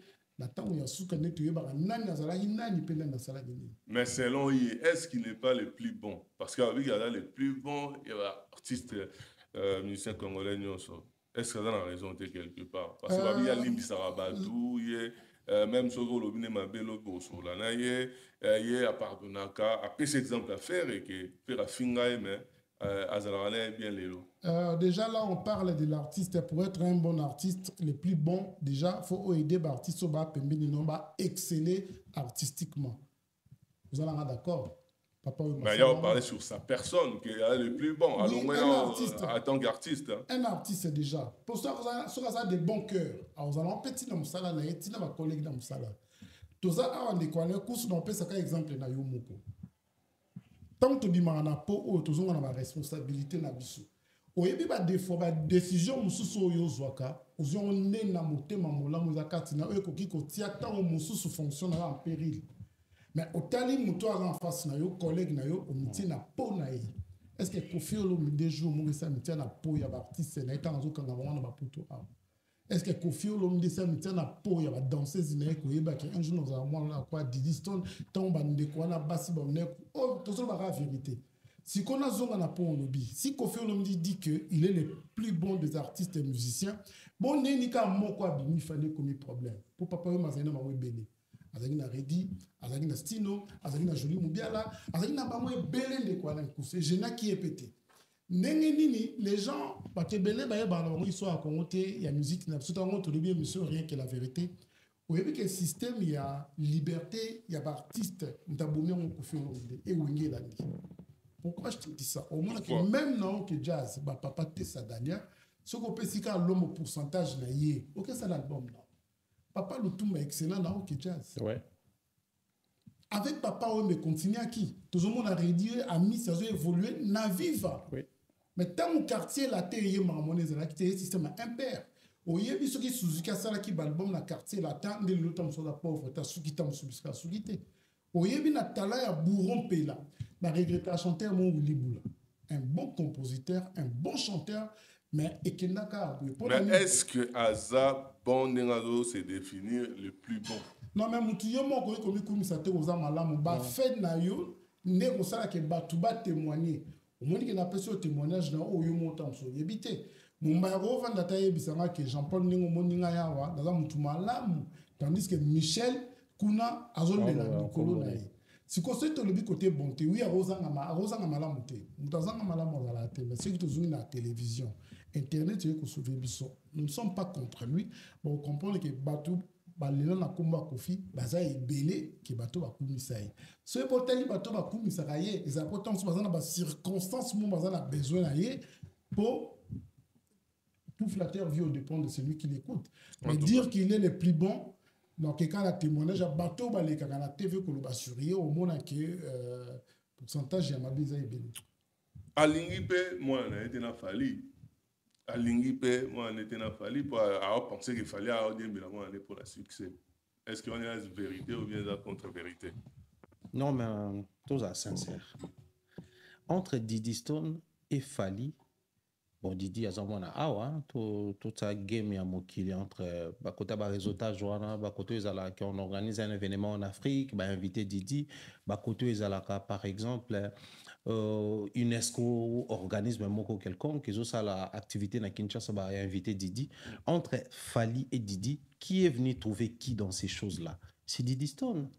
mais selon lui, est-ce qu'il n'est pas le plus bon? Parce qu'avec les plus bons, il y a artistes, musiciens congolais, est-ce qu'il y a la raison quelque part? Parce qu'il y a Limbi Sarabadou, même Sogo Lobine Mabelo Bosolana, il y a Pardonaka, après cet exemple à faire et que faire à Fingaï, mais bien les lots. Déjà là, on parle de l'artiste. Pour être un bon artiste, le plus bon, déjà, il faut aider l'artiste à exceller artistiquement. Vous en êtes d'accord? Mais il y a parlé sur sa personne, qui est le plus bon. Oui, en tant qu'artiste. Hein. Un artiste déjà. Pour ça, vous avez des bons cœurs. Alors, vous allez en petit dans le salon, vous avez un collègue dans le salon. Tout ça, on est quoi? Le cours, on peut faire exemple dans Yomoko. Tant que tu dis que tu as une responsabilité dans la vie. Il y a des fois des décisions qui sont prises par les gens qui ont fonctionné en péril. Mais au tali muto en face na yo collègue na yo omiti na po na ye. Est-ce que Kofi Olomide des jours mo ça miti na po ya artiste na eta nzo kanga wana ba poto a. Est-ce que Kofi Olomide ça miti na po ya ba danseuse na ko yeba que un jour nous allons na quoi Didi Stone tant ba ndeko na basi ba ne oh to so ba la vérité. Si qu'on a zonga na po lobby, si Kofi Olomide dit que il est le plus bon des artistes et musiciens, bon né ni ka moko abimi fallait comme problème. Pour papa mazana ma webele. Azagina Redi, Azagina Stino, Azagina Jolie Moubiala, Azagina Bamoué Belé de quoi c'est Géna qui est pété. Nini, les gens, parce que Belé, ils sont à Congoté, il y a musique, il y a absolument tout le bien, monsieur, rien que la vérité. Vous voyez que le système, il y a liberté, il y a artistes, il y a bonheur, et Wingé l'a dit. Pourquoi je te dis ça? Au moins, que même non, que jazz, papa Tessa Dania, ce qu'on peut dire l'homme au pourcentage, ok, c'est l'album là. Papa Lutumba est excellent dans le jazz. Ouais. Avec Papa, on me continue à qui? Tout le monde a réduit, a mis, ça a évolué, n'a viva. Oui. Mais tant au quartier, la terre est marmonnée, c'est là qui est un système impair. Au yébi, ce qui est Suzuki, ça là qui balbum, la quartier, la terre, de l'automne sur la pauvre, ta soukita, soubisca, soukité. Au yébi, na tala, ya bourron pela. Na regrette à chanter mon Ouliboula. Un bon compositeur, un bon chanteur. Mais est-ce que Aza Bondenado c'est définir le plus bon? Non, mais Moutouyo, moi, comme ça, tu as malamu, bah, fait na yo, ne ko sala ke batuba témoigner. Au moins qu'il n'a pas ce témoignage dans au yo montam so yebité. Mumba ro vanda ta yebisanga que Jean-Paul Ningo moninga yawa, dans mutu malamu, tandis que Michel kuna azonde na mikolo na ye. Si on sait le côté bonté, oui, arrosanga malamu te. Mutazanga malamu ozala te, mais c'est que tu na télévision. Internet, nous ne sommes pas contre lui. Bon, on comprend que Batou, Balina na Kumba Kofi, Baza est belé, que Batou va Kumisaï. Ce potel, Batou va Kumisaï, les importants sont dans les circonstances où Baza a besoin d'aller pour tout flatteur vit au dépend de celui qui l'écoute. Mais dire qu'il est le plus bon, dans quel cas, la témoignage à Batou, Balé, quand la TV, qu'on va surveiller, au monde que pourcentage, il y a ma bise et belé. À l'Ingipe, moi, on a été dans Fali. À l'Ingipe, moi, on était dans Fali pour penser qu'il fallait avoir des mélanges pour le succès. Est-ce qu'on est à la vérité ou bien à la contre-vérité? Non, mais tout ça sincère. Entre Didi Stone et Fali, bon, Didi, à ce moment-là, tout ça game ya mokili entre côté réseautage, côté on organise un événement en Afrique, inviter Didi, côté par exemple, UNESCO, organisme moko quelconque, ils ont ça l'activité na Kinshasa, inviter Didi. Entre Fali et Didi, qui est venu trouver qui dans ces choses-là? C'est Didi Stone.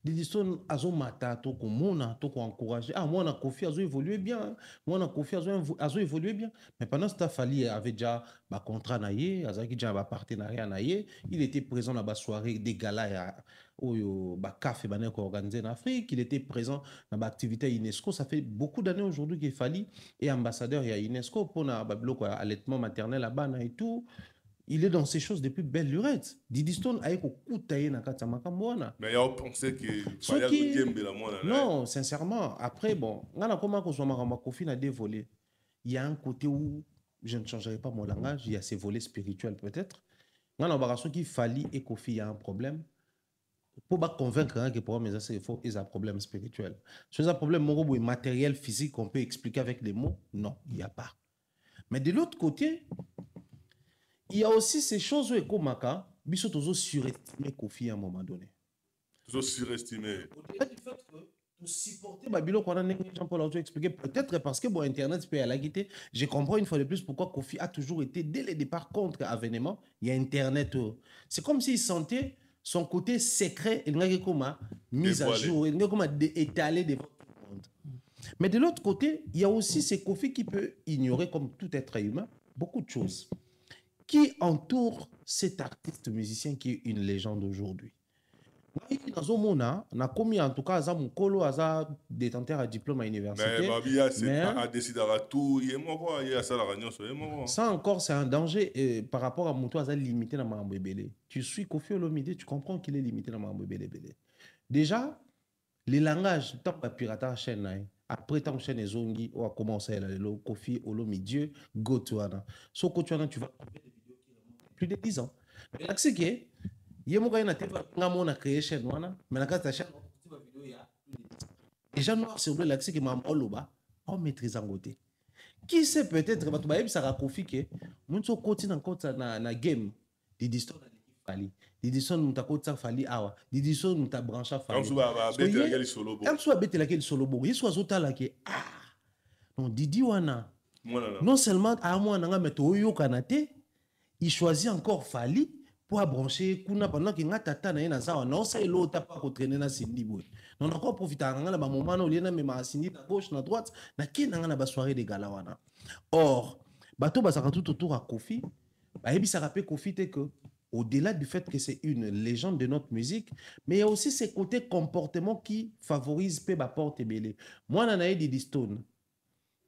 Didi Stone azo mata to ko mona to ko encourager moi na Kofi azo évolué bien moi na Kofi azo évolué bien mais pendant ce temps Fali avait déjà ba contrat naie azaki déjà ba partenariat naie il était présent dans ba soirée des galas oyo ba café bané ko organisé en Afrique il était présent dans ba activité UNESCO ça fait beaucoup d'années aujourd'hui que Fali est ambassadeur ya UNESCO pour na ba bloc allaitement maternel là-bas et tout. Il est dans ces choses depuis belle lurette. Didi Stone a été koutaye na katamaka mwana. Mais il y a pensé qu'il fallait que la mwana. Non, sincèrement. Après, bon, ngana comment qu'on soit marama Kofi na dévolé. Il y a un côté où je ne changerai pas mon langage. Il y a ces volets spirituels peut-être. Ngana baraso qui Fali et Kofi, il y a un problème. pour pas convaincre que pour moi c'est faux, ils ont un problème spirituel. Si un problème matériel, physique qu'on peut expliquer avec des mots, non, il n'y a pas. Mais de l'autre côté, il y a aussi ces choses où Ekomaka, biso tozo surestimé Kofi à un moment donné. Tozo surestimé. Au-delà du fait que pour supporter Babilo qu'on a Jean-Paul Auto expliqué, peut-être parce que bon Internet peut la quitter. Je comprends une fois de plus pourquoi Kofi a toujours été dès le départ contre Avènement. Il y a Internet. C'est comme s'il sentait son côté secret, il n'a pas mis à jour, il n'a pas étalé devant tout le monde. Mais de l'autre côté, il y a aussi ces Kofi qui peut ignorer, comme tout être humain, beaucoup de choses qui entourent cet artiste musicien qui est une légende aujourd'hui. On a commis en tout cas à mon colo, à détenteur à diplôme à l'université. Mais Babia, c'est pas décider à tout, il y a ça la réunion, ça encore, c'est un danger par rapport à mon toit, à limité dans ma bébé. Tu suis Kofi Olomide, tu comprends qu'il est limité dans ma bébé. Déjà, les langages, tant que pirata chaîne, après tant que chaîne zongi, on a commencé le Kofi Olomide, go to ana. So Kotuana, tu vas plus de 10 ans. Mais là, c'est que il y a une création, mais la carte chaîne, les gens noirs sur le lac, qui m'a on maîtrise en côté. Qui sait peut-être que ça va Kofi que mon so continue encore na game des distances fali des distances nous ta côté ça fali awa des distances nous ta branche fali comme soit bête laquelle solo bon comme soit bête laquelle solo bon il soit zota là que non Didi wana non seulement à moi nanga meto yo kanate il choisit encore fali pour brancher kuna pendant que nga tata na ina zawa non c'est l'autre pas ko traîner na Cindy boy non encore profiter nga na ba moment no liena mais ma Cindy na gauche na droite na ki nga na ba soirée de gala wana. Or bato basaka tout autour à Kofi ba yebi ça rappelle Kofi te que au-delà du fait que c'est une légende de notre musique, mais il y a aussi ces côtés comportements qui favorisent pe ba porte belé. Moi na na Didi Stone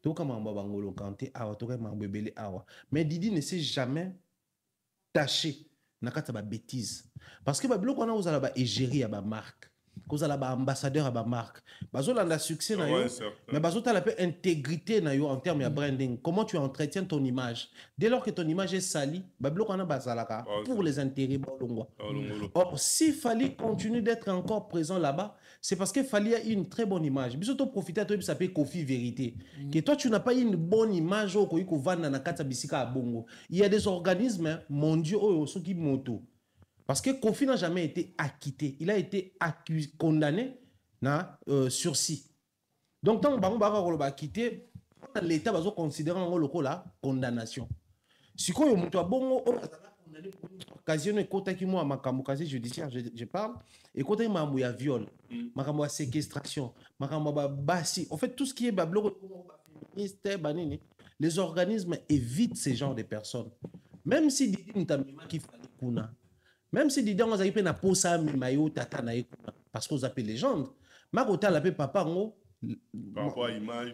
to kama mba bangolo kanté awa to kama mbebele awa mais Didi ne s'est jamais taché nakata ba bêtise parce que ba biloko na ozala ba égérie ya ba marque kozala ba ambassadeur ya ba marque bazolanda succès na yo mais bazotala pe intégrité na yo en termes de branding, comment tu entretiens ton image dès lors que ton image est salie ba biloko na bazalaka pour les intérêts bolongwa. Or si Fally continue d'être encore présent là-bas, c'est parce que Fally a une très bonne image. Bisoto profiter toi ça s'appelle Kofi vérité que toi tu n'as pas une bonne image au ko vanda na kata bisika a bongo. Il y a des organismes mondiaux qui moto. Parce que Kofi n'a jamais été acquitté. Il a été condamné na sursis. Donc, tant que Bango va acquitté, l'État va considérer la condamnation. Si vous avez bongo, condamné pour une occasion, et judiciaire, je parle, et quand il y a viol, il séquestration, bassi, en fait, tout ce qui est les organismes évitent ce genre de personnes. Même si Didi qui fallait kuna. Même si Didi on a na posa mayo tata na ekuna parce qu'on appelle légende makota la pe papa ngo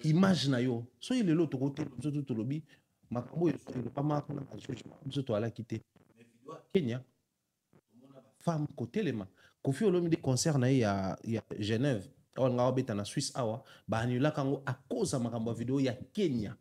image na yo so il est l'autre côté tout lobby makambo il pas marqué na je to ala quitter mais vidéo Kenya femme côté les mains Kofi Olomide concert na ya Genève on nga beta na Suisse awa ba anula kango à cause makambo vidéo ya Kenya.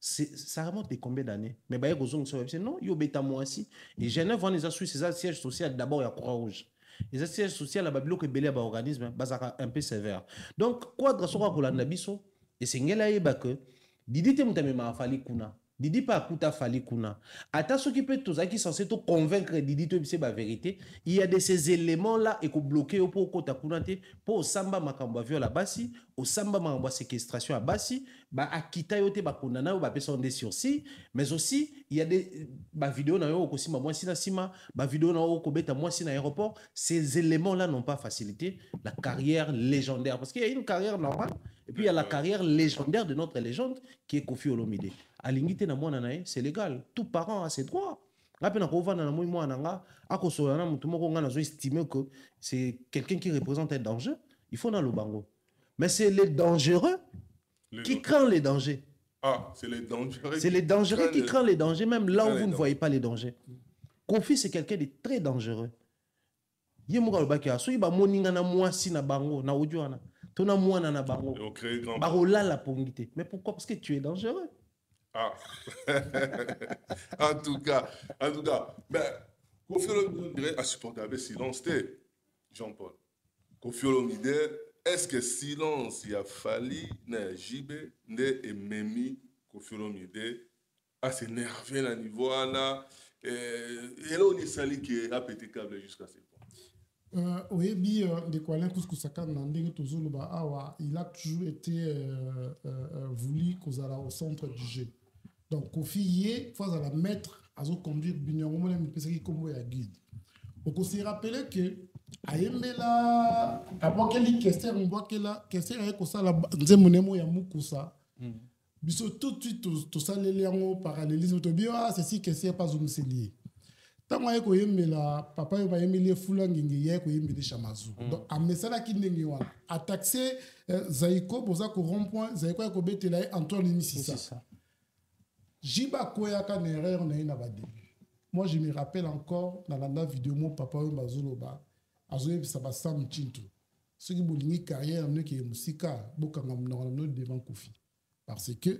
Ça remonte de combien d'années? Mais bah, non, il y a moi aussi. Et Genève, on les a su, c'est un siège social d'abord, il y a Croix-Rouge. Les sièges social, il y a belé à organisme, un peu sévère. Donc, quoi de la soirée pour la Nabiso? Et c'est que Didi te m'a fallu kuna. Didi pas kuta Fally kuna. Ata ce qui peut tous qui censé te convaincre Didi te c'est la vérité. Il y a de ces éléments là et que bloquer pour kota kuna te pour samba makamba viol à basi, au samba makamba séquestration à basi, ba akita yote ba kondana ba personne de sursis, mais aussi il y a des ba vidéo na yo ko sima moi sina sima, ba vidéo na yo ko beta moi sina aéroport, ces éléments là n'ont pas facilité la carrière légendaire parce qu'il y a une carrière normale et puis il y a la carrière légendaire de notre légende qui est Kofi Olomide. À l'ingité na mwana nae, c'est légal. Tout parent a ses droits. Rappelez na ko vana na moi mwana nga, ako solana mutu moko nga na zo estimer que c'est quelqu'un qui représente un danger, il faut na lo bango. Mais c'est les dangereux qui craignent les dangers. Ah, c'est les dangereux. C'est les dangereux qui craignent les dangers, même là où vous ne voyez pas les dangers. Kofi, c'est quelqu'un de très dangereux. Yé mouka lo baki aso, iba moninga na mwasi na bango, na audio ana. Tona mwana na bango. Barola la pongité. Mais pourquoi? Parce que tu es dangereux. Ah. en tout cas, ben, Kofi Olomide dirait à supporter avec silence. Jean-Paul. Koffi Olomide, est-ce que silence il a fallu na JB ne ememi Koffi Olomide à s'énerver à niveau là et là on est sali qui a pété câble jusqu'à ce point. Oui, de quoi l'impouskusaka nandingue toujours ba awa, il a toujours été voulu qu'on soit au centre du jeu. Donc Koffi yé faut à la mettre à zo conduire Bignon on même parce qu'il comme ya guide. Donc on s'est rappelé que ayembela avant qu'elle question on voit que là question avec ça la nzemonemo ya mukusa. Biso tout de suite tout ça les liens parallélisme to bio ah c'est si que c'est pas zoom c'est lié. Tant ayeko yembela papa yo ba yembele fula ngingi yeko yembele chamazu. Donc a mesala ki ndengi wana a taxer Zaiko boza ko rond-point Zaiko ko betela Antoine Nisisa. Jiba koyaka na erreur na ina ba début. Moi, je me rappelle encore dans la vidéo, mon papa, Bazoloba, Azoé Sabasam Chinto. Ce qui m'a carrière, qui est Moussika, devant Koffi. Parce que,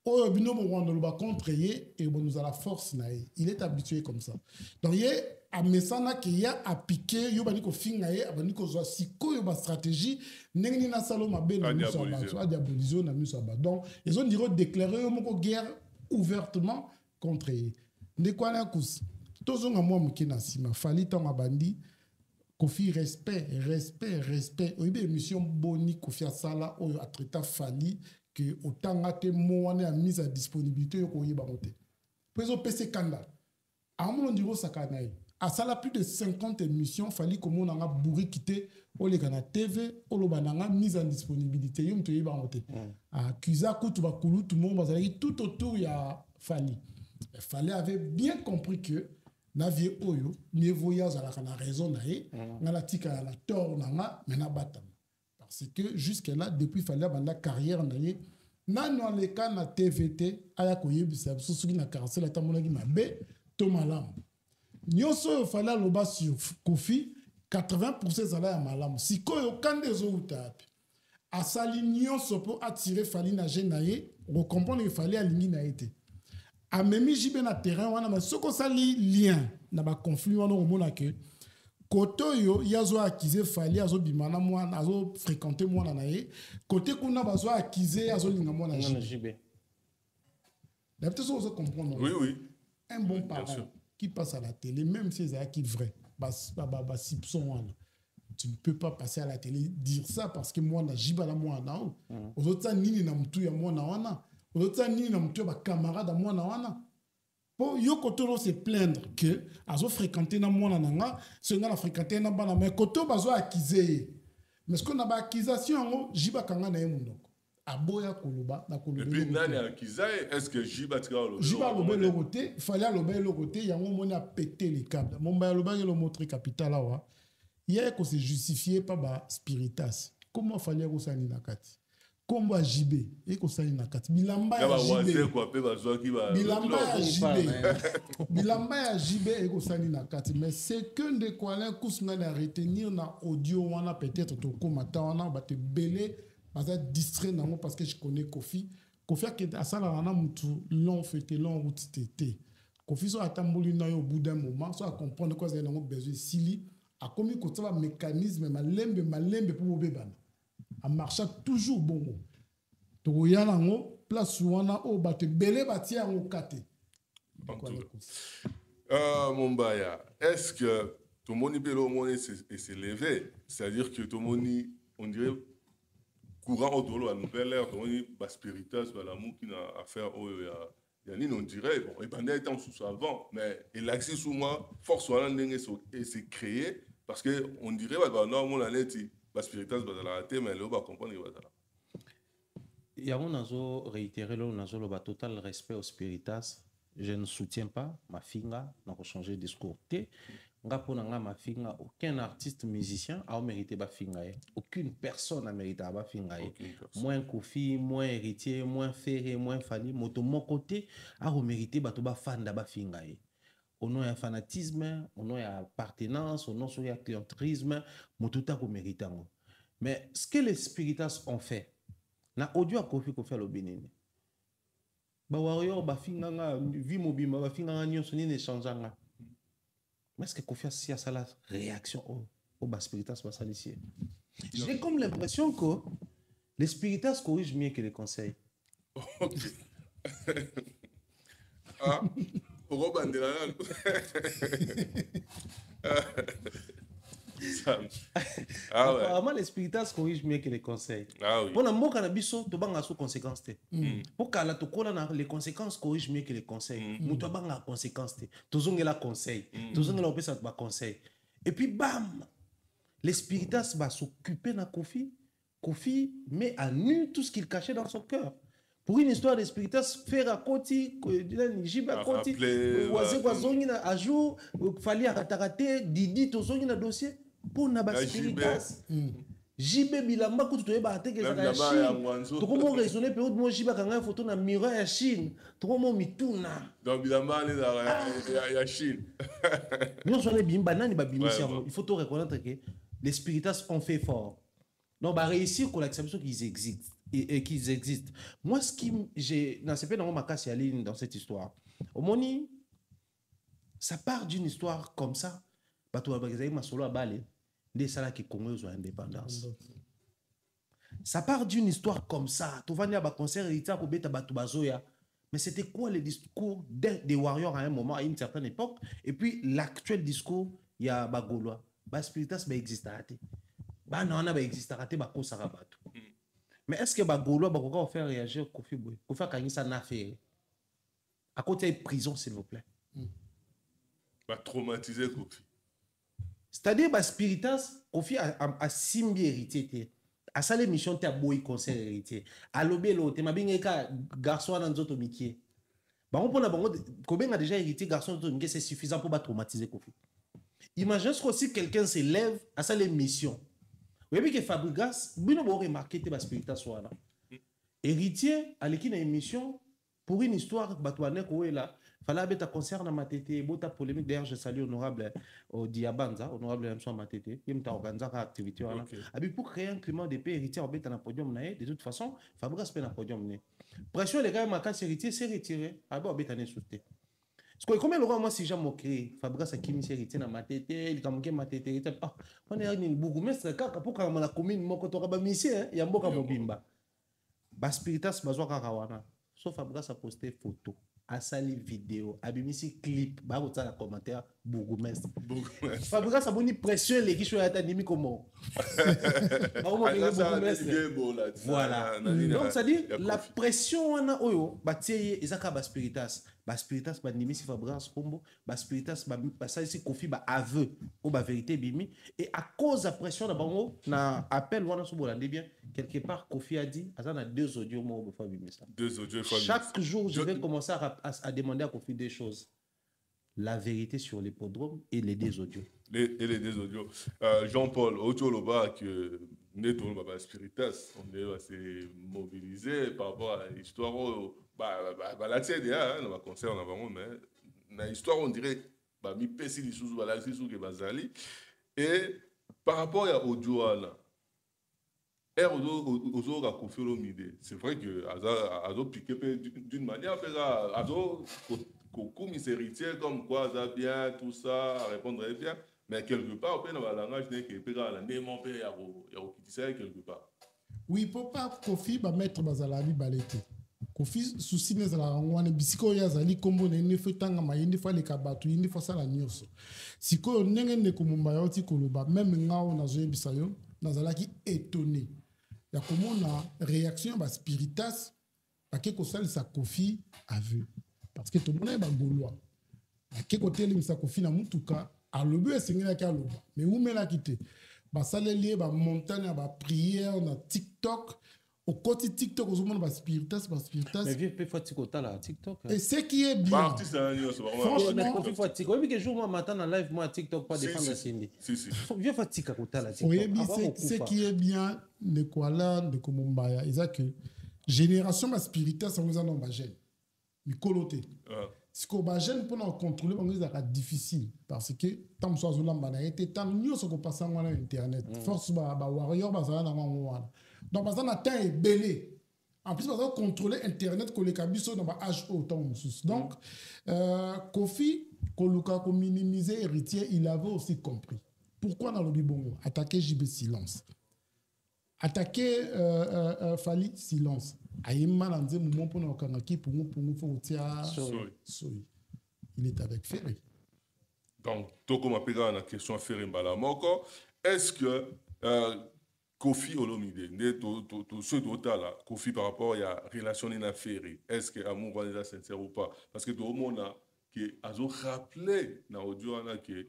au bino, on va contre et nous a la force. Il est habitué comme ça. Donc, il y a un message qui a appliqué, il y a un fingaye, il y a une stratégie, il y a une diabolisation. Donc, ils ont déclaré une guerre ouvertement contre eux. De quoi la cause tous nga moi mukina sima fali tanga bandi Koffi respect oyibe émission boni Koffi asala oyo atreta fali que otanga te moane a mise à disponibilité ko yiba moté peso PC kanda amono ndiro sakana asala plus de 50 émissions fali comme on a bourri quitter ole kana TV olobananga mise en disponibilité yum to yiba moté accusa kutu bakulu tout le monde bazali tout autour ya fali. Il fallait avait bien compris que Navie Oyo, mieux voyage à la raison naïe, na la tika à la tort nanga, mais na batam. Parce que jusque-là, depuis fallait avoir la carrière naïe, na le cas na TVT, aya koye bisab, souci na caractère la tamona qui m'a bé, tomalam. Nyoso fallait loba sur Koffi, 80% zala ya malam. Si koyo kande zo utapi. Asali nyoso pour attirer fali na jenaye, on comprend qu'il fallait aligner naïte. A même jibe na terrain wana mais ce qu'on sali lien na ba conflit wana o mona que koto yo yazo accuser fali yazo bimana mwana azo fréquenter mwana na ye côté kuna bazo accuser yazo linga mwana jibe d'habitude on se comprendre oui un bon parent qui passe à la télé même si c'est qui vrai ba sipson wana tu ne peux pas passer à la télé dire ça parce que mwana jiba la mwana aux autres nini na mtu ya mwana wana l'autre ni na mtu ba camarade mwana wana po yo koto se plaindre que azo fréquenter na mwana nanga ce nga la fréquenter na bana mais koto bazo accuser mais ce qu'on a ba accusation jiba kanga na yemundoko aboya koloba na koloba et puis nani accusé est-ce que jiba tika lo jiba lo belo côté fallait lo belo côté yango moni a péter les câbles mon ba lo ba le montrer capital là hier ko se justifier pas ba spiritas comment fallait ko sani na kati Kombo a JB et ko sali na kati bilamba ya JB bilamba ya JB et ko sali na kati mais c'est que de quoi là kusna na retenir na audio wana peut-être to komata wana ba te belé baza distrait nango parce que je connais Koffi que asala na mutu long fêté long route tété Koffi so atamboli na yo au bout d'un moment so a comprendre quoi ça nango besoin sili a commis ko ça mécanisme malembe pour bebana a marché toujours bon. To yanango place wana o bate belé bati yango kate. Mombaya, est-ce que tout le monde s'est levé? C'est-à-dire que tout le monde, on dirait, courant au dolo à nouvelle ère, tout le monde bas spiritas, l'amour qui n'a affaire au Yanine, on dirait, bon, il bandait étant sous avant, mais il a accès sous moi, force wana et c'est créé parce que on dirait, bah non, mon année, bas spiritas, bah la raté, mais là, on va comprendre, il va là. Il y a un réitéré le total respect au spiritas. Je ne soutiens pas ma finga, n'a pas changé de discours. Ma finga, aucun artiste musicien a mérité ma finga. Aucune personne n'a mérité ma finga. Moins Koffi, moins héritier, moins Ferré, moins Fali. De mon côté, a mérité ma fan de ma finga. Au nom du fanatisme, au nom de l'appartenance, au nom du clientélisme, tout a mérité. Mais ce que les spiritas ont fait, na audio a Koffi ko fait le Bénin. Ba warrior ba finganga vi mobima ba finganga nyonso ni échangeanga. Mais est-ce que Koffi a ça la réaction au bas spiritas bas salicier. J'ai comme l'impression que les spiritas corrigent mieux que les conseils. Ok. Ah, pourquoi bandera ah ouais. Apparemment, les spiritas corrigent mieux que les conseils. Ah oui. Pour la mboka na biso, to banga sous conséquences te. Pour kala to kola na les conséquences corrigent mieux que les conseils. Muto banga conséquences te. Tozonge la conseil. Tozonge la opesa ba conseil. Et puis bam, les spiritas va s'occuper na Kofi. Kofi met à nu tout ce qu'il cachait dans son cœur. Pour une histoire de spiritas, faire à côté, jiba côté, oise kwazongi na ajour, fali akatakate, didi tozongi na dossier. Pour na ba spiritas. Jibe bilamba kutu toyeba ateke za ya Chine. Tokomo raisonner pe mo jiba kanga photo na miroir ya Chine. Tokomo mituna. Donc bilamba ne ya Chine. Nous on est bimba nani ba bimisi. Il faut tout reconnaître que les spiritas ont fait fort. Donc ba réussir pour l'acceptation qu'ils existent et qu'ils existent. Moi ce qui j'ai dans cette dans ma casse ligne dans cette histoire. Au moni ça part d'une histoire comme ça. Bato ba gezai masolo abale. Des salariés qui connaissent l'indépendance. Ça part d'une histoire comme ça. Tu vas venir à concert héritier pour bêta batu bazoya. Mais c'était quoi le discours des warriors à un moment, à une certaine époque? Et puis l'actuel discours, il y a Bagolois. Bas spiritas ba existe raté. Ba non na ba existe raté ba ko sarabatu. Mais est-ce que Bagolois ba ko faire réagir Kofi Boy? Ko faire kanisa na faire. À côté de prison s'il vous plaît. Ba traumatiser Kofi. C'est-à-dire que Spiritas, Kofi a simbi héritier. A sa l'émission te a boy conseil héritier. A lobé l'autre, ma bien ka garçon dans d'autres mikié. Bah on peut n'avoir combien a déjà hérité garçon dans d'autres mikié, c'est suffisant pour pas traumatiser Kofi. Imagine ce que si quelqu'un se lève à sa l'émission. Vous voyez que Fabregas, bien on remarqué que Spiritas soit là. Héritier à l'équipe d'émission pour une histoire batouane quoi là. Fallait abeta concert na matete, bota polémique. D'ailleurs, je salue honorable Diabanza, honorable M. Matete, qui m'a organisé l'activité. Okay. Pour créer un climat de paix, héritier abeta na podium na, de toute façon, Fabregas pe na podium na. Pression les gars, ma casse héritier, c'est retiré. Abeta ne soute. Parce que comme le roi, moi, si j'ai moqué, Fabregas a qui m'y héritier na matete, il a moqué matete, héritier. Ah, on est un bourgmestre, car pour qu'on a la commune, mon côté, on a mis ici, il y a un boka mobimba. Bas spiritas, bazoa karawana. Sauf Fabregas a posté photo. A sali vidéo, abimisi clip, ba ko tsala commentaire bourgmestre. Fabregas a boni pression les qui sont à nimi comment. Voilà. Donc ça dit la pression on a oyo ba tieye ezaka ba spiritas ba nimi si Fabregas combo, ba spiritas ba ça ici Kofi ba aveu ou ba vérité bimi et à cause de la pression na bango na appel wana so bolande bien quelque part Kofi a dit azana 2 audios mo bo Fabi ça. 2 audios Chaque jour je vais commencer à demander à Kofi des choses. La vérité sur l'hippodrome et les 2 audios. Les 2 audios. Jean-Paul, Otoloba, que nous sommes spiritas, on est assez mobilisés par rapport à l'histoire. La TDA, on va concert, mais dans l'histoire, on dirait que mi pesi li sous la sous que bazali et par rapport à audio là. C'est vrai que Azo piqué d'une manière, Azo comme héritier, comme quoi ça bien, tout ça, répondre bien, mais quelque part, on peut dans le langage que la mon père a quelque part. Oui, pour pas Kofi va mettre bazalali balete. Kofi souci ne zala ngwane bisiko ya zali kombo ne ne fetanga ma yindi fa le kabatu yindi fa sala nyonso. Siko ndenge ne komumba yoti koloba même ngao na zo bisayo na zala ki étonné. Ya komona réaction ba spiritas parce que ça sa Kofi a vu parce que tout le monde est bagolois. À quel côté les sa Kofi na mutuka a lobe esengela ka loba mais où me la quitter ba salelier ba montagne ba prière na TikTok au côté TikTok aux hommes ba spiritas mais vieux peut faire TikTok là TikTok et ce qui est bien artiste franchement Kofi faut TikTok oui que jour moi matin en live moi TikTok pas défendre Cindy si vieux faut TikTok là TikTok oui ce qui est bien de quoi là de Komumbaya ils a que génération ba spiritas on nous en ba jeune mikoloté ce qu'on va jeune pour nous contrôler c'est difficile parce que tant soit zolamba na été tant nous ce qu'on passe sur internet force ba warrior ba ça na ngwana donc parce que na temps est belé en plus parce que contrôler internet que les kabiso dans ba âge autant musus donc Kofi koluka ko minimiser héritier il avait aussi compris Pourquoi dans le bibongo? Attaquer JB, silence. Attaquer Fali, silence. Aïma Lanze, Moumon Pono Kanaki, Pungu, Foutia, Soy. Il est avec Ferré. Donc, Toko Mapega, la question à Ferré Mbalamoko. Est-ce que Kofi Olomide, ce total, Kofi par rapport à la relation de la Ferré, est-ce que l'amour est sincère ou pas? Parce que tout le monde a rappelé dans l'audio que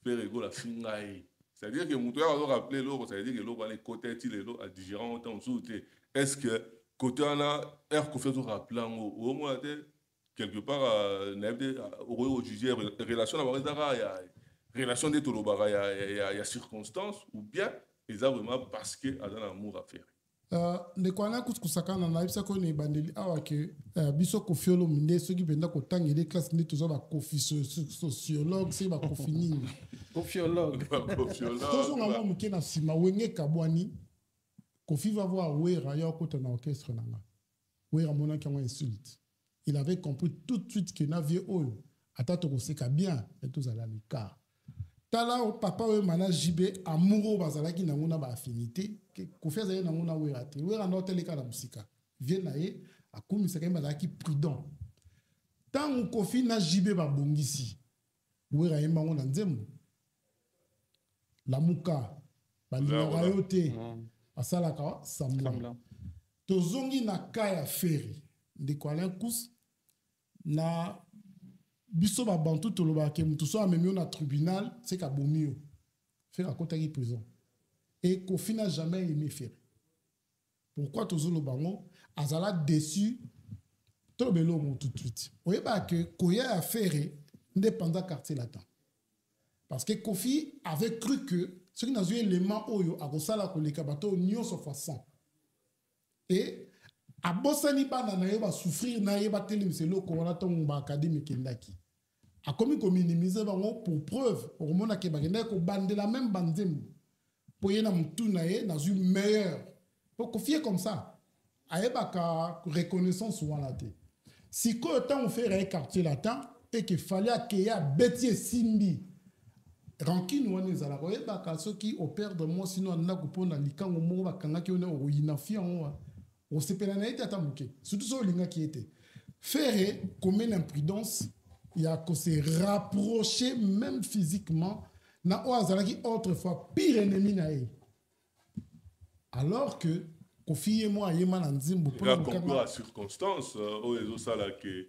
Ferré la fingaï. C'est-à-dire que Moutoua a rappelé l'eau, ça veut dire que l'eau va les côtés à digérant autant de est-ce que côté on a air Kofi a rappelé au moins quelque part au juger relation à la relation de Tolobara, il y a circonstances ou bien ils ont vraiment parce que a un amour à faire. Ne kwana kusaka na naibisa ko ne bandeli awa ke biso Kofi Olomide ceux qui benda ko tangele classe ni toujours ba Kofi sociologue c'est ba Kofi nini Kofiologue toujours ngamo muke na sima wenge kabwani Kofi va voir Wera ya ko tana orchestre nanga Wera mona ki insulte il avait compris tout de suite que na vie oyo atata ko seka bien et tous à la l'écart. Tala o papa we mana JB amoureux bazalaki na nguna ba affinité que Kofi azali na nguna Wera te Wera na hotelika na musika vient na ye akumisa ka bazalaki prudent tant Kofi na JB ba bongisi Wera yemba ngona nzembo la muka ba linga yote asalaka sambla tozongi na kaya Ferré de Alain Kous na biso ba bantu toloba ke mutu so amemi na tribunal c'est ka bomio faire à côté de prison et Kofi n'a jamais aimé Ferré. Pourquoi tozolo bango azala déçu tobelo mo tout de suite oye ba que Koya a Ferré indépendant quartier latin parce que Kofi avait cru que ce qui n'a eu élément oyo akosala koleka bato nyonso fois 100 et a bosani bana na yeba souffrir na yeba telimse loko wana tongo ba académie kendaki a commis ko minimiser bango pour preuve au mona ke bagenda ko bande la même bandem pour yena mutu na ye na zu meilleur pour confier comme ça a yeba ka reconnaissance wana te si ko temps on fait un quartier latin et qu'il fallait que ya betier simbi rancune wana ezala ko yeba ka ceux qui opèrent de moi sinon na ko pona likango mo ba kanga ki on oyina fian on se pénalise à Tamouké. Surtout sur l'Inga qui était. Ferré, commet l'imprudence, il a qu'à se rapprocher même physiquement, n'a qui autrefois pire ennemi naïe. Alors que, Kofi et moi, il y a la circonstance, où les autres là que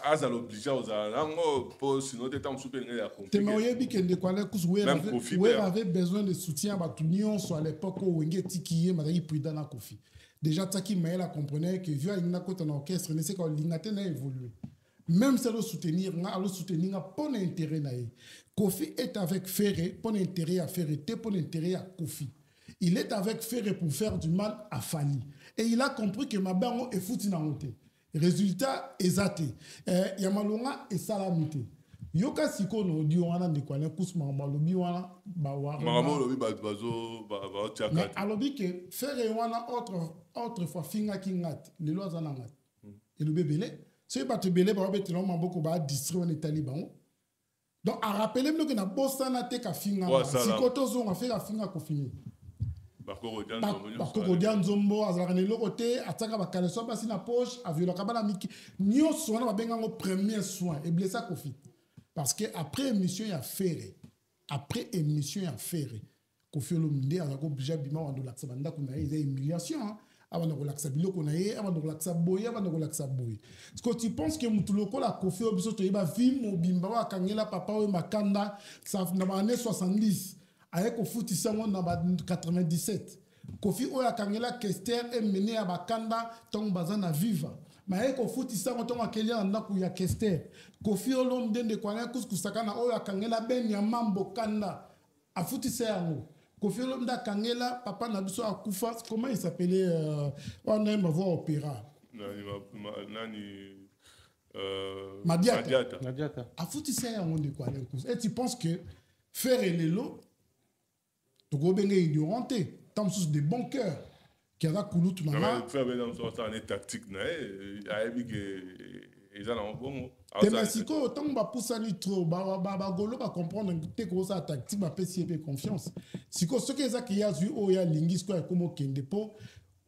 azal obligé aux alango pour sinon t'es en soutenir la compliqué. Wera avait besoin de soutien à Batunion soit à l'époque où Wenge Tikiye Madari Prida na Kofi. Déjà Taki Maëla comprenait que via une côte en orchestre ne sait quand l'ingate n'a évolué. Même si le soutenir n'a pas d'intérêt naïe. Kofi est avec Ferré, pas d'intérêt à Ferré, pas d'intérêt à Kofi. Il est avec Ferré pour faire du mal à Fali. Et il a compris que ma bango est foutu na honte. Résultat exact. Yamalonga et salamité. Yoka siko no di wana de kwa kus malobi wana ba wa. Malobi bazo ba tiakati. Alobi que faire wana autre fois finga kingat le lois anangat. Et le bébé c'est pas te belé ba bete no mamboko ba district en taliban. Donc à rappeler que na bosana te ka finga. Siko tozo on fait la finga ko fini. Bakoko Nzombo azalaka na côté ataka bakaleso basi na poche aviolaka bana miki nyonso wana babenga ngo premier soin et blessé Kofi parce que après émission ya Ferré Kofi Olomide azako obligé bima wando laksa banda kuna eza humiliation avant de laksa biloko na ye avant de laksa boye est-ce que tu penses que mutu lokola Kofi obiso to yeba vi mobimba wa kangela papa we makanda ça na année 70 avec au foot isango na 97 Kofi oya kangela Kester et mené à bakanda tong bazana viva mais avec au foot isango tong akelia na ku ya Kester Kofi Olomide de kwa kusaka na oya kangela ben ya mambo kanda a foot isango Kofi Olomide kangela papa na biso akufa comment il s'appelait on aime voir opéra Madiata a foot isango de kwa et tu penses que faire les lots Togobenge ignoranté, tant sous des bons cœurs, qui a la couloute dans faire une tactique, ils ont un bon mot. Temasiko, autant que poussani trop, golo va comprendre que tu as tactique, va payer confiance. Si ce que ça qui a vu, il y a lingis quoi comme kendepo,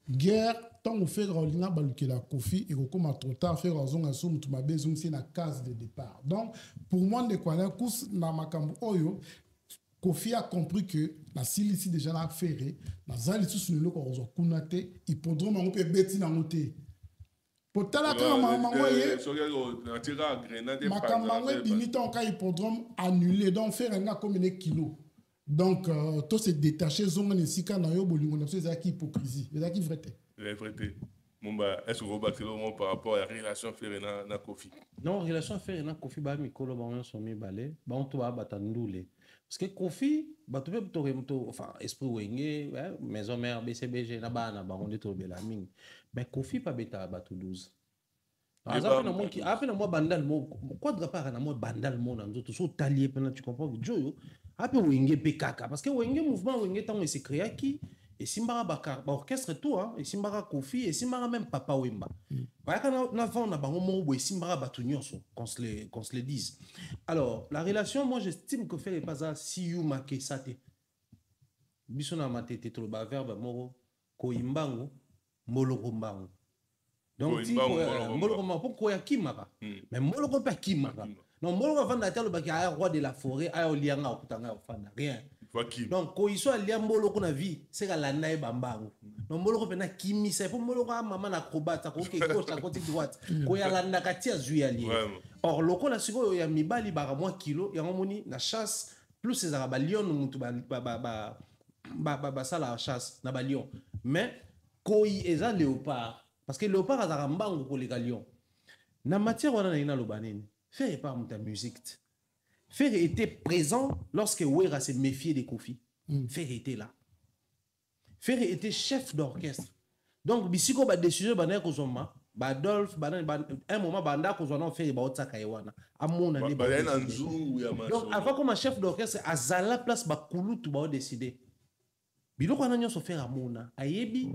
guerre, tant on fait rolina baluke la Kofi et comme à trop tard faire raison à somme, tu m'as besoin c'est la case de départ. Donc pour moi de quoi la course na makambo oyo, Kofi a compris que la silici déjà l'a ferré, la zali sous le loco ozo kunate, il prendront mon peu bêti na noté. Pour tala ka mamangoye makamangwe binita on ka hippodrome annulé donc faire un comme un kilo donc tout se détacher zone ne sika na yo bolingo na c'est qui hypocrisie c'est qui vérité Mumba est-ce que vous battez par rapport à la relation faire na Kofi non relation faire na Kofi ba mikolo ba on somi balé ba on to ba batandule parce que Kofi ba to be to enfin esprit wenge maison mère BCBG na ba on dit to bela mingi mais Kofi pas beta ba to 12 après na moi bandal mo quoi de part na moi bandal mo na nzoto so talier pena tu comprends que joyo après wenge pe kaka parce que wenge mouvement wenge tant c'est créé qui et simbara bakar ba orchestre tout hein et simbara Kofi et simbara même Papa Wemba ba kana na vend na bango mo bo simbara batu nyonso qu'on se le dise. Alors la relation moi j'estime que faire pas ça si you make sate biso na matete to ba verbe moro ko imbango moloko mbango donc si moloko mbango pour koya kimaka mais moloko pas kimaka non moloko vanda talo ba ki a roi de la forêt a olianga okutanga ofanda rien. Donc quand ils sont allés à Moloko na vie c'est que la naïe bambango non Moloko pena kimi c'est pour Moloko maman acrobate côté gauche à côté droite quand ya la nakatia zuyali or loko la siko ya mibali bara moins kilo ya moni na chasse plus ces araba lion mutu ba ça la chasse na ba lion mais koi eza léopard parce que léopard azara mbango ko les lion na matière wana na ina lobaneni fait pas ta musique. Faire était présent lorsque Wera s'est méfié des Kofi. Faire était là. Faire était chef d'orchestre. Donc, bisiko ba décision ba na kozoma, ba Adolphe, un moment banda kozona faire ba otaka yewana. Amona ne ba. Donc, avant comme chef d'orchestre azala place ba kulutu ba décider. Biloko na nyonso faire amona. Ayebi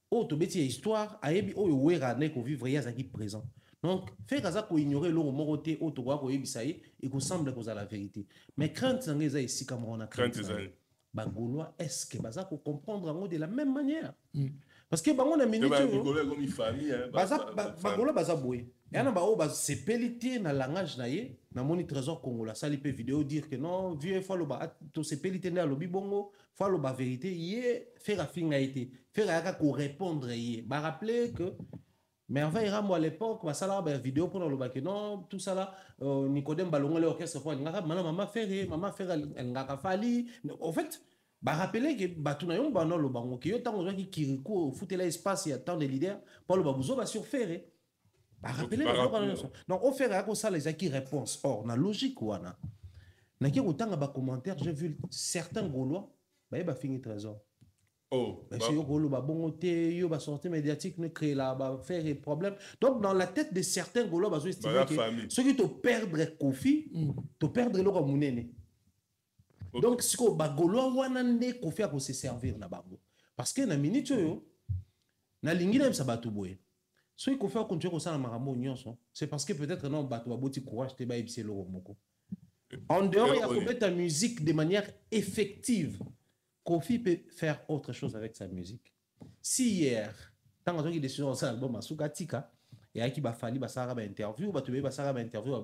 o to beti histoire, ayebi o Wera na ko vivre ya zaki présent. Donc, faire ça pour ignorer le moroté auto quoi et qu'on semble que c'est la vérité. Mais crainte c'est ça ici comme on a crainte. Bagolois est-ce que baza pour comprendre de la même manière. Parce que on a minute bagolois comme une famille bagolois baza boy. Et on a ba o bas c'est pelité na langage na ye na moni trésor congolais ça lipe vidéo dire que non vieux faut le ba to c'est pelité na lobi bongo faut le ba vérité yé faire afin a été faire aka ko répondre yé ba rappeler que mais enfin, à l'époque, ça là, vidéo pour le bac, non, tout ça là, Nicodème Ballon, l'orchestre, maman fait, elle n'a pas fallu. En fait, rappeler que Batunayon, Banon, le bango, qui est tant que Kiriko, foutez l'espace, il y a tant de leaders, Paul Babouzo va surfer. Rappeler, donc, on fait ça les acquis réponses. Or, la logique, ou ana, n'a qu'à autant de commentaires, j'ai vu certains Gaulois, il va finir trésor. Oh, c'est yo ba sortie médiatique ne crée là ba faire des problèmes. Donc dans la tête de certains Gaulois ba estimer que ceux qui te perdre Kofi te perdre le Munene. Donc si ko ba Gaulois wana ne Kofi a ko se servir na bango parce que na minute yo na lingi na sa batu boye. Ceux qui Kofi a continuer ko ça na makambo nyonso c'est parce que peut-être non batu ba boti courage te ba ibise le moko. En dehors il y a ko mettre ta musique de manière effective. Kofi peut faire autre chose avec sa musique. Si hier, tant que tu as décidé de faire un album à Soukatika, et à qui va falloir faire une interview, tu vas faire une interview,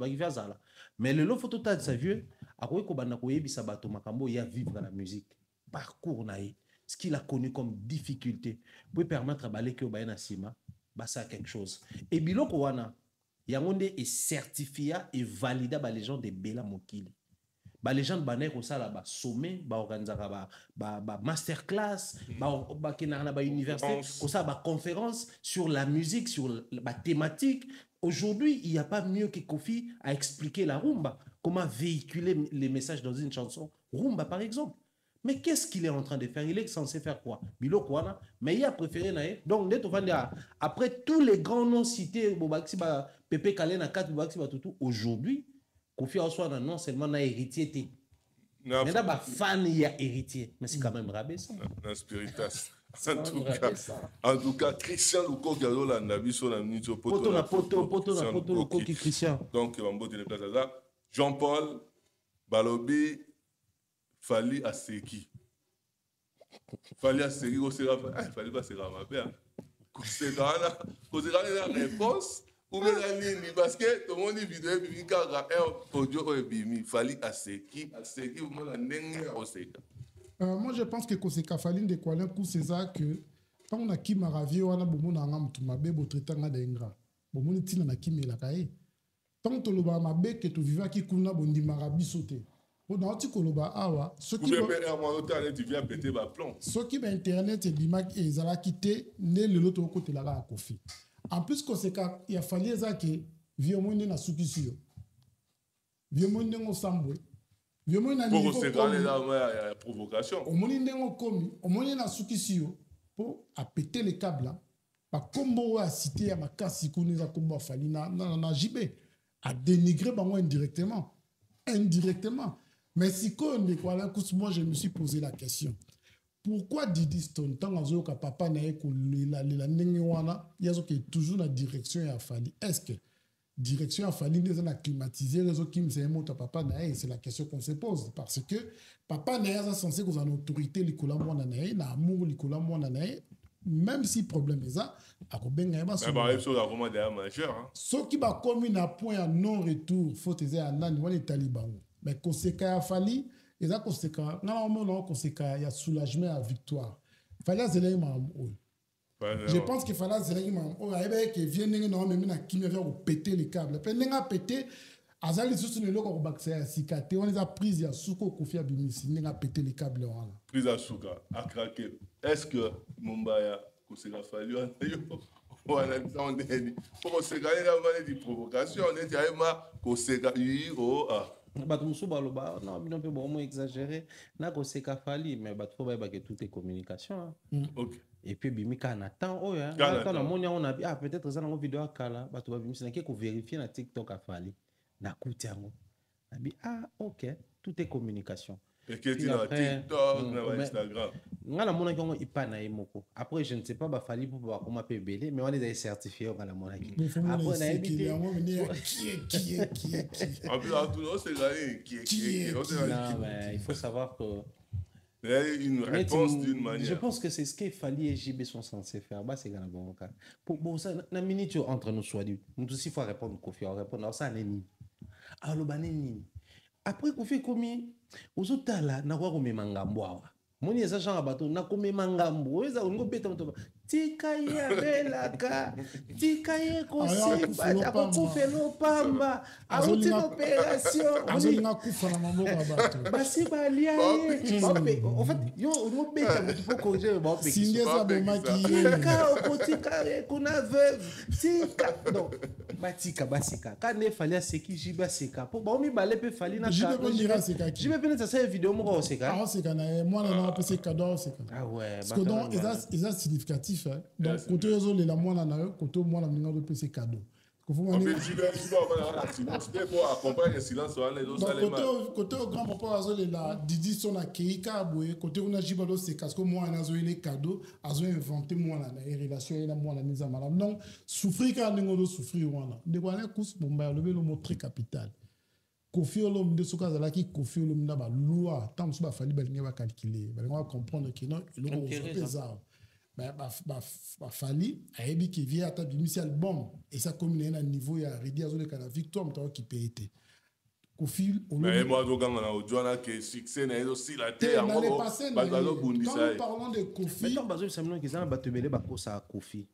mais le lot photo de sa vieux, à quoi qu'on a koye bisabato makambo ya vivre dans la musique. Parcours naï, ce qu'il a connu comme difficulté, peut permettre à balé que au bayana sima, ça quelque chose. Et bilo ko wana, yangonde est certifié et validé par les gens de Bela Mokili. Les gens bané comme ça là bas sommet ba organiser ba masterclass ba kinana ba université comme ça ba conférence sur la musique sur la thématique. Aujourd'hui il n'y a pas mieux que Kofi à expliquer la rumba, comment véhiculer les messages dans une chanson rumba par exemple. Mais qu'est-ce qu'il est en train de faire? Il est censé faire quoi? Bilo Kwana, mais il a préféré naé. Donc après tous les grands noms cités Bobaxi ba Pepe Kalena 4 Bobaxi ba tout aujourd'hui Kofi Oswana non seulement na héritier mais là fan il y a héritier mais c'est quand même rabaissant. Un spiritas. En tout cas, Christian Luko qui a la vie sur la minute poto Luko qui Christian. Donc, on va dire ça. Jean-Paul Balobi Fali Aseki. Fali Aseki, Fali pas sera ma père. C'est la réponse. Ou bien la ligne, parce que tout le monde dit vidéo, puis quand il y a un audio, il fallait Aseki, vous m'avez Oseka. Moi, je pense que Koseka Faline de Kuala Kou César que tant on a qui maravi on a beaucoup d'angam tout ma bé beau traitant à dengra. Beaucoup de tina na qui me la caille. Tant que le bas ma bé que tu vivas qui kuna bondi marabi sauté. Bon dans tu koloba awa. Ce qui tu viens péter ma plomb. Ce qui internet et bimak et zala quitté né le l'autre côté là à Kofi. En plus Koseka il a fallu ça que vieux monde na sukisio. Vieux monde ngo sambwe. Pour se gagner la provocation. Au moment où on a na sukisio pour péter les câbles là. Pas comme on a cité à ma casse qu'on a comme on fallait na JB à dénigrer indirectement. Mais si qu'on est quoi là, moi je me suis posé la question. Pourquoi Didi Stone tant que papa n'a que la nengewana il y a toujours la direction à Fali. Est-ce que direction à Fali les a climatisé les autres qui me disent mon papa n'a c'est la question qu'on se pose parce que papa n'a censé que en autorité likola mwana na na amour likola mwana na même si problème est ça à kobenga ba so ba so la vraiment derrière majeur ce qui va comme un point à non retour faut te dire nani wani taliban mais koseka ya Fali et ça koseka na moment koseka ya soulagement à victoire fallait zele ma je pense qu'il fallait zele ma que vient non même na kimi va péter les câbles pe nenga péter azali susu ne loko bakse ya sikate on les a prise ya suko kofia bimisi nenga péter les câbles wana prise à suka a craquer est-ce que Mumbaya koseka Fali on a entendu pour se gagner la de provocation on est vraiment koseka bato mosusu baloba non bino mpe bomo exagéré na koseka Fali mais bato fo bayeba ke tout est communication OK et puis bimika na temps oyo quand na moni on a peut-être ça na vidéo akala bato babimisa na ke ko vérifier na TikTok a Fali na kuti yango na bi OK tout est communication et que tu na TikTok na Instagram ngala mona kongo ipana emoko après je ne sais pas ba Fali pour ba comment peut belé mais on est certifié ngala mona ki après na ebité qui en plus tout le c'est gagné qui non mais il faut savoir que une réponse d'une manière. Je pense que c'est ce que Fali et JB sont censés faire. Bah, c'est bon cas. Pour ça, na minute entre nous soit dit. Nous aussi faut répondre Kofi, on répond ça neni. Alors baneni. Après Kofi komi, aux autres là, na kwa komi mangambo. Moni eza genre bato na komi mangambo. Eza ungo beta mto. Tikaye belaka. Tikaye kosi. Akokufelo pamba. Auti opération. Azolinga kufa na maboko ya bato. Basi balia ye. En fait, yo ungo beta mto pour corriger ba opération. Singeza bomaki. Tika okotika kuna veuve. Tika. Donc batika basika. Kane Fali Aseki jiba seka. Pour ba omi bale pe Fali na ka. Jibe ko dira seka. Jibe pe na sa vidéo moko seka. Seka na moi na pe seka do seka. Ah ouais. Parce que donc ils significatif. Donc côté réseau les la moi na côté moi na ninga do pe seka cadeau. Côté au grand papa azo la Didi son akeika boye côté on a jibalo c'est parce que moi na zo les cadeaux azo inventé moi na relation ina moi na mise madame non souffrir quand ningo do souffrir wana de quoi kus bomba le mot très capital Kofi Olom de soka zala ki Kofi Olom na ba loi tant so ba fali ba linga ba calculer ba linga comprendre que non il faut ça ba Fali ayebi ki via ta bimisi album et ça comme un niveau ya redi azo le kana victoire mtawa ki pété Kofi Olom mais moi do ganga na ojwana que succès na aussi la terre en gros bazalo bundisa parlons de Kofi mais tant bazo samino ki zana batebele ba kosa Kofi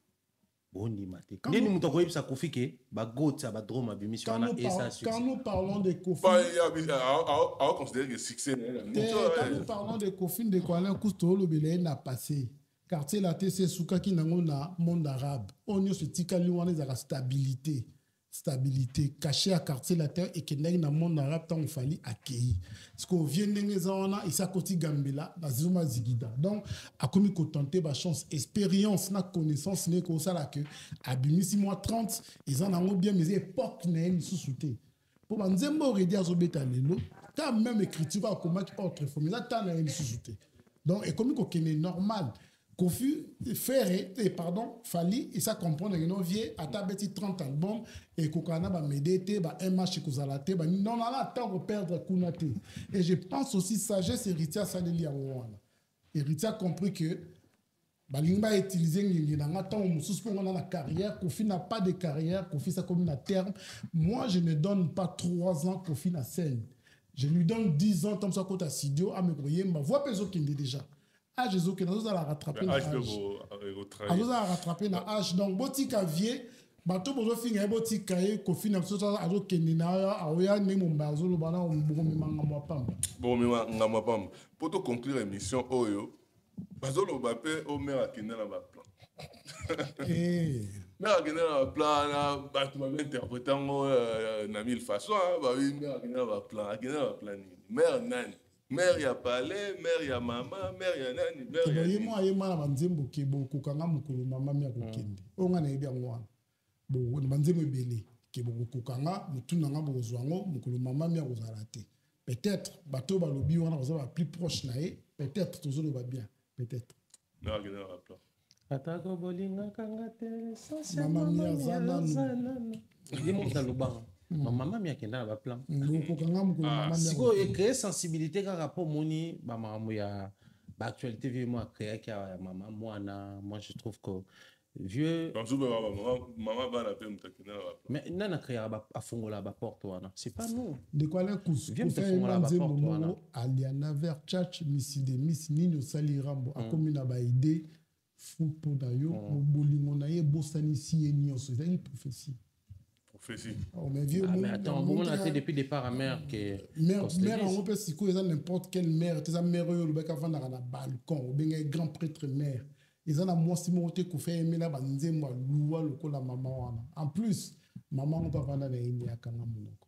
Bondi mate. Nini muto ko yebisa Kofi ke ba gota ba droma bimisi wana et ça succès. Quand nous parlons de Kofi, on considère que succès quand nous parlons de Kofi de Kuala Kusto le belé n'a passé. Quartier la TC Souka qui nango na monde arabe. On y se tika wana za stabilité caché à quartier la terre et que na monde arabe tant Fali accueilli. Ce qu'on vient ndenge zaona isa koti Gambela na zuma zigida. Donc a commis ko tenter ba chance expérience na connaissance ne ko ça là que abimisi moi 30 ils en ont bien mais époque na une sous-souté. Pour banzembo redi azobeta lelo quand même écriture va comment autre forme là tant na une sous-souté. Donc et comme ko kene normal Kofi Ferré, pardon, Fali, et ça comprend que nous vieux à ta bêtise 30 albums et Kokana va m'aider, va un match Kozalate, non, on a temps de perdre Kunate. Et je pense aussi sagesse héritière ça les liens. Héritier a compris que Balinga utilisé dans temps où on a la carrière, Kofi n'a pas de carrière, Kofi ça comme à terme. Moi, je ne donne pas 3 ans Kofi na scène. Je lui donne 10 ans comme ça côté Sidio à me croyer, ma voix peso qui est déjà. Ah, Jésus, que nous allons rattraper la âge. Nous allons rattraper la âge. Donc, botika vie, bateau pour finir, botika ye, kofi na sosa azo kenina, aoya ne mumbazo lo bana umbomi mangamo pam. Bon, mais ngamo pam. Pour te conclure l'émission, oyo, bazo lo bape au maire akenda na ba plan. Maire akenda na ba plan na ba tu m'avais interprété en na mille façons, bah oui, maire akenda na ba plan, maire nani. Mère ya palais, mère ya maman, mère ya nani, mère ya nani. Moi yema na banzembo ke bo kokanga mukulu mama mi akokende. Onga na yebi ngwana. Bo banzembo ebele ke bo kokanga mutuna nga bo zwango mukulu mama mi akozalate. Peut-être bato balobi wana ba plus proche na ye, peut-être toujours va bien, peut-être. Na gena na plan. Atako bolinga kangate, mama mi azana. Yemo taloba. Maman mi akenda na plan. Kokanga mukulu mama mi. Siko e créer sensibilité ka rapport moni ba mamu ya ba actualité vieux moi créer ki ya maman moi je trouve que vieux maman va la peine takina la mais nana créer a fongola ba porte wana c'est pas nous de quoi les coups vieux te fongola ba porte wana aliana vers church miside miss nino salirambo a comme na ba idée fou pour d'ailleurs bolingo na ye bosani si enio c'est une prophétie. Oh, mais vieux, mais attends, on a été depuis départ à mère que mère on peut si quoi n'importe quelle mère tes mère yo le bec avant dans la balcon ou bien grand prêtre mère ils en a moi si mon côté ko fait aimer la banze moi loua le ko la maman wana en plus maman on va vendre na indi akanga monoko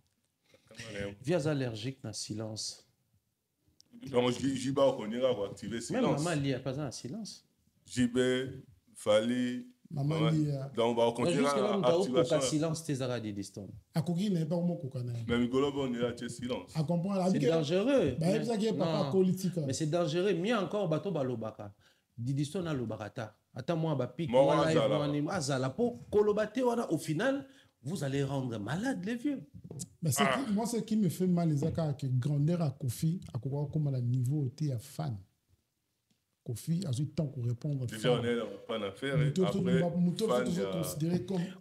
vieux allergique na silence donc jiba ko nira ko activer silence même maman li a pas un silence jibé fallait maman lia donc on va continuer à activation silence tes arades distant akoki n'est pas mo kokana mais Migolo on est à silence à comprendre c'est dangereux bah ça qui est papa politique mais c'est dangereux mieux encore bato balobaka didisto na lobakata ata moi ba pic azala po kolobate wana au final vous allez rendre malade les vieux mais moi ce qui me fait mal les aka que grandeur à Kofi à quoi comme à niveau était à fan Kofi a eu le temps pour répondre. Déjà, on est pas en affaire.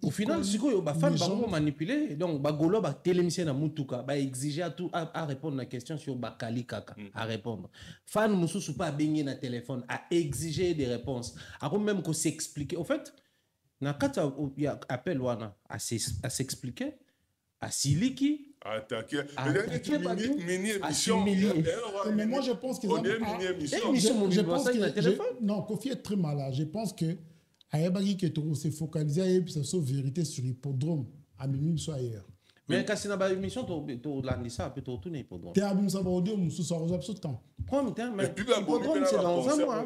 Au final, si les fans sont manipulés, donc Bagolo va télémisser na mutuka, va exiger à répondre à la question sur Bakali Kaka, à répondre. Fan Moussou pas baigner na téléphone, à exiger des réponses, à même qu'on s'explique. Au fait, na kata il y a appel wana à s'expliquer, à Siliki. Attaquer. Mais moi je pense que non, Kofi est très malade. Je pense que Ayabagi qui s'est focalisé à sa vérité sur l'hippodrome à Mimim soit ailleurs. Mais quand c'est dans l'émission, tu l'as peut tourner l'hippodrome. Tu as mis ça au audio, tu sors au temps. Mais l'hippodrome c'est dans un mois.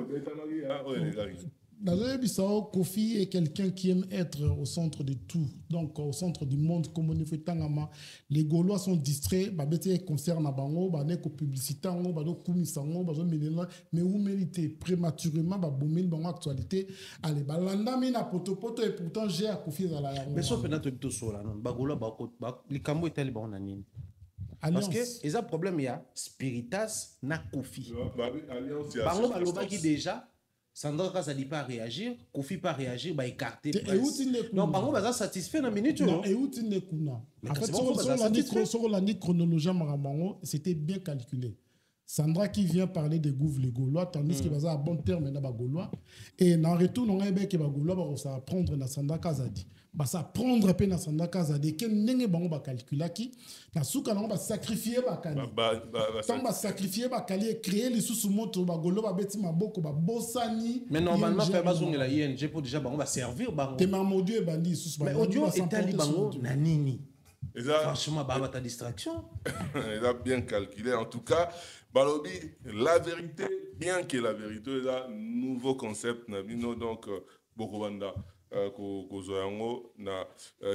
Dans le Bissau, Kofi est quelqu'un qui aime être au centre de tout, donc au centre du monde. Comme on fait tangama, les Gaulois sont distraits. Babete concerne à Bango, baneko publicité, bado kumisango, bado menela, mais où mériter prématurément, babomil dans l'actualité. Allez, balanda mina poto et pourtant j'ai à Kofi à la. Mais sauf que notre plutôt sur là, non. Bagolo, les Cambo est tellement bon nanine. Parce que ils ont problème il y a Spiritas na Kofi. Bango baloba qui déjà. Sandra Kaza dit pas réagir, Kofi pas réagir, bah écarter. Non, par contre, ça satisfait dans minute. Non, et où tu n'es qu'una. En fait, sur la chronologie Maramango, c'était bien calculé. Sandra qui vient parler des gouffres les Gaulois, tandis qu'il va à bon terme dans les Gaulois. Et en retour, on a que les Gaulois ça va prendre dans Sandra Kazadi. Bah ça prendre peine dans Sandra Kazadi. Quel n'est pas bon calculer qui na souka on va sacrifier Bakali. Tant va sacrifier Bakali et créer les sous-motos ba Gaulois ba beti maboko ba bosani. Mais normalement faire bazong la ING pour déjà on va servir bango. Te mamodieu et bandi sous. Mais audio est ali bango na nini. Franchement bah ta distraction. Il a bien calculé en tout cas. Balobi, la vérité, bien que la vérité est un nouveau concept, donc Bokobanda. kozoyango na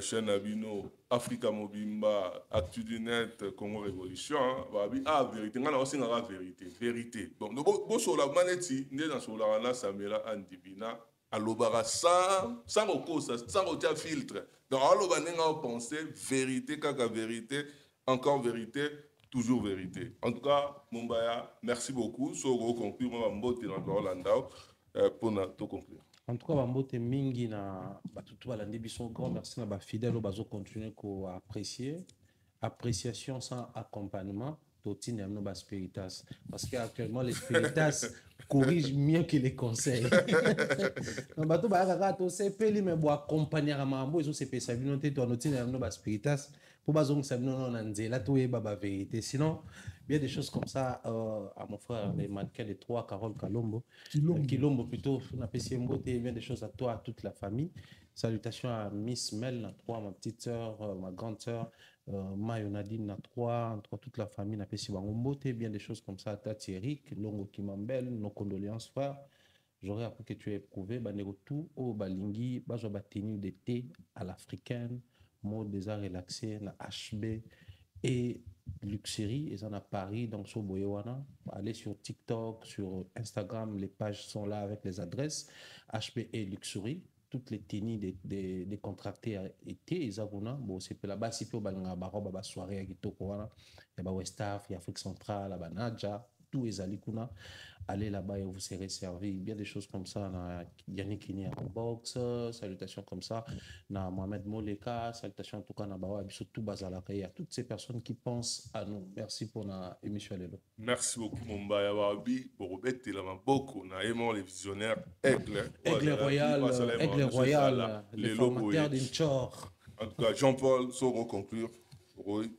chaîne Nabino Africa Mobimba Actu du Net Congo Révolution babi vérité ngana aussi ngara vérité bon bo so la maneti ndé dans so la na Samela Andibina alobara sans okosa sans otia filtre donc aloba nenga penser vérité kaka vérité encore vérité toujours vérité en tout cas Mumbaya merci beaucoup so conclure moi mbote na Orlando pour na to conclure. En tout cas, Bambote mingi na batutu balandi biso grand merci na ba fidèle bazo continuer ko apprécier appréciation sans accompagnement totine amno ba spiritas parce que actuellement les spiritas corrigent mieux que les conseils. Na bato ba kaka to sepeli mais bo accompagner à mambo ils ont se pesa bino te to totine amno ba spiritas pour bazong sabino na nzela to yeba ba vérité sinon il y a des choses comme ça à mon frère les mannequins de 3 Carole Kalombo Kilombo plutôt on a payé beauté bien des choses à toi à toute la famille salutations à Miss Mel na 3 ma petite sœur ma grande sœur Mayonadine na 3 toute la famille na payé beauté bien des choses comme ça à Tati Eric Longo Kimambel nos condoléances frère j'aurais appris que tu as éprouvé banero tout au balingi bazo batenu d'été à l'africaine mode déjà relaxé na HB et Luxury, ils en à Paris, donc sur Boyewana. Allez sur TikTok, sur Instagram, les pages sont là avec les adresses. HP et Luxury, toutes les tenues des contractés été, ils ont bon, c'est là-bas, si peu balanga baroba soirée à Gitoko, il y a West Afrique, il y a Afrique centrale, la Banaja, tout est alikuna. Allez là-bas et vous serez servi. Bien des choses comme ça. Yannick Kini en boxe, salutations comme ça. Na Mohamed Moleka, salutations en tout cas. Na Bawa, surtout Bazalaka. Il y a toutes ces personnes qui pensent à nous. Merci pour la émission. Merci beaucoup, Mumbaya Wabi. Pour Robert beaucoup. Na aimons les visionnaires. Aigle Royal, les formateurs d'Inchor. En tout cas, Jean-Paul, saura conclure. Oui,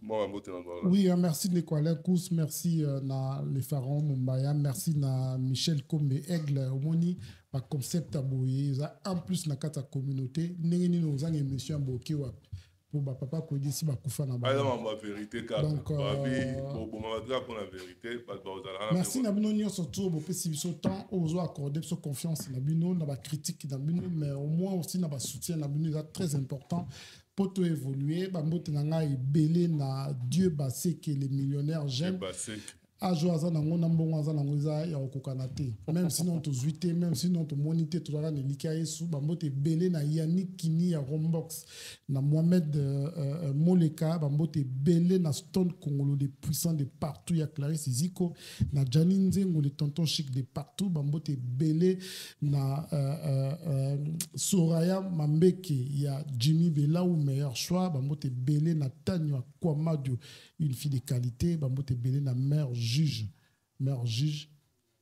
merci de l'Equalacus, merci na les Pharaons Mumbaya, merci na Michel Kombe Aigle Omoni, ma concept aboye, en plus na kata communauté, n'engeni nos ang émission aboke wa pour ba papa ko di si ba kufa na ba. Ma vérité ka. Donc pour la vérité, merci na bino nyo surtout bo pesi biso temps ozo accorder so confiance na bino na ba critique na bino mais au moins aussi na ba soutien na bino très important. Pour tout évoluer, Bambote nanga ebele na Dieu basé que les millionnaires j'aime. Ajoaza nango nambongo aza nango za ya okokanate. Même sinon to zuite, même sinon to monité to la nelika yesu Bambote ebele na Yannick Kini ya Rombox na Mohamed Moleka Bambote ebele na Stone Congolo des puissants de partout ya Clarisse Ziko na Janine Nzengo les tontons chic de partout Bambote ebele na Soraya Mambeke ya Jimmy Bela ou meilleur choix Bambote ebele na Tanya Kwamadio une fille de qualité Bambote ebele na mère juge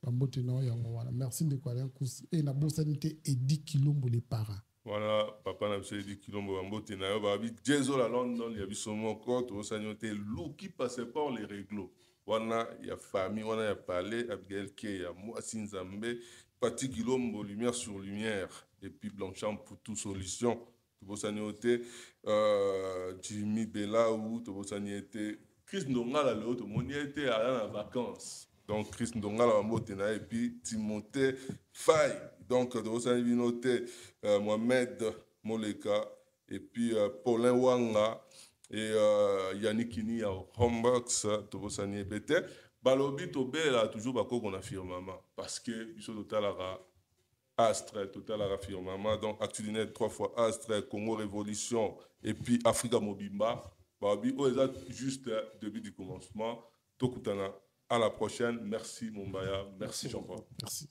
Bambote no yango wana merci de quoi et na bonsanité et 10 kilombo les parents voilà papa na biso 10 kilombo Bambote na yo babi jezo la London ya biso moko to sanyote lou qui passait par les réglos wana ya famille wana ya palais Abigail Ke ya Mwasi Nzambe Pati Kilombo lumière sur lumière et puis Blanchard pour toute solution to sanyote Jimmy Bella ou to sanyote Chris Ndongala le autre monde était à en vacances donc Chris Ndongala en motena et puis Timothée Faye donc de vous avez noté Mohamed Moleka et puis Paulin Wanga et Yannick Kini à Homebox de vous avez bête balobi to bela toujours bako qu'on affirme maman parce que ils sont total Astre total à firmament donc Actu du Net 3 fois Astre Congo Révolution et puis Africa Mobimba Babi, juste début du commencement. Tokutana. À la prochaine. Merci Mumbaya. Merci Jean-Paul. Merci.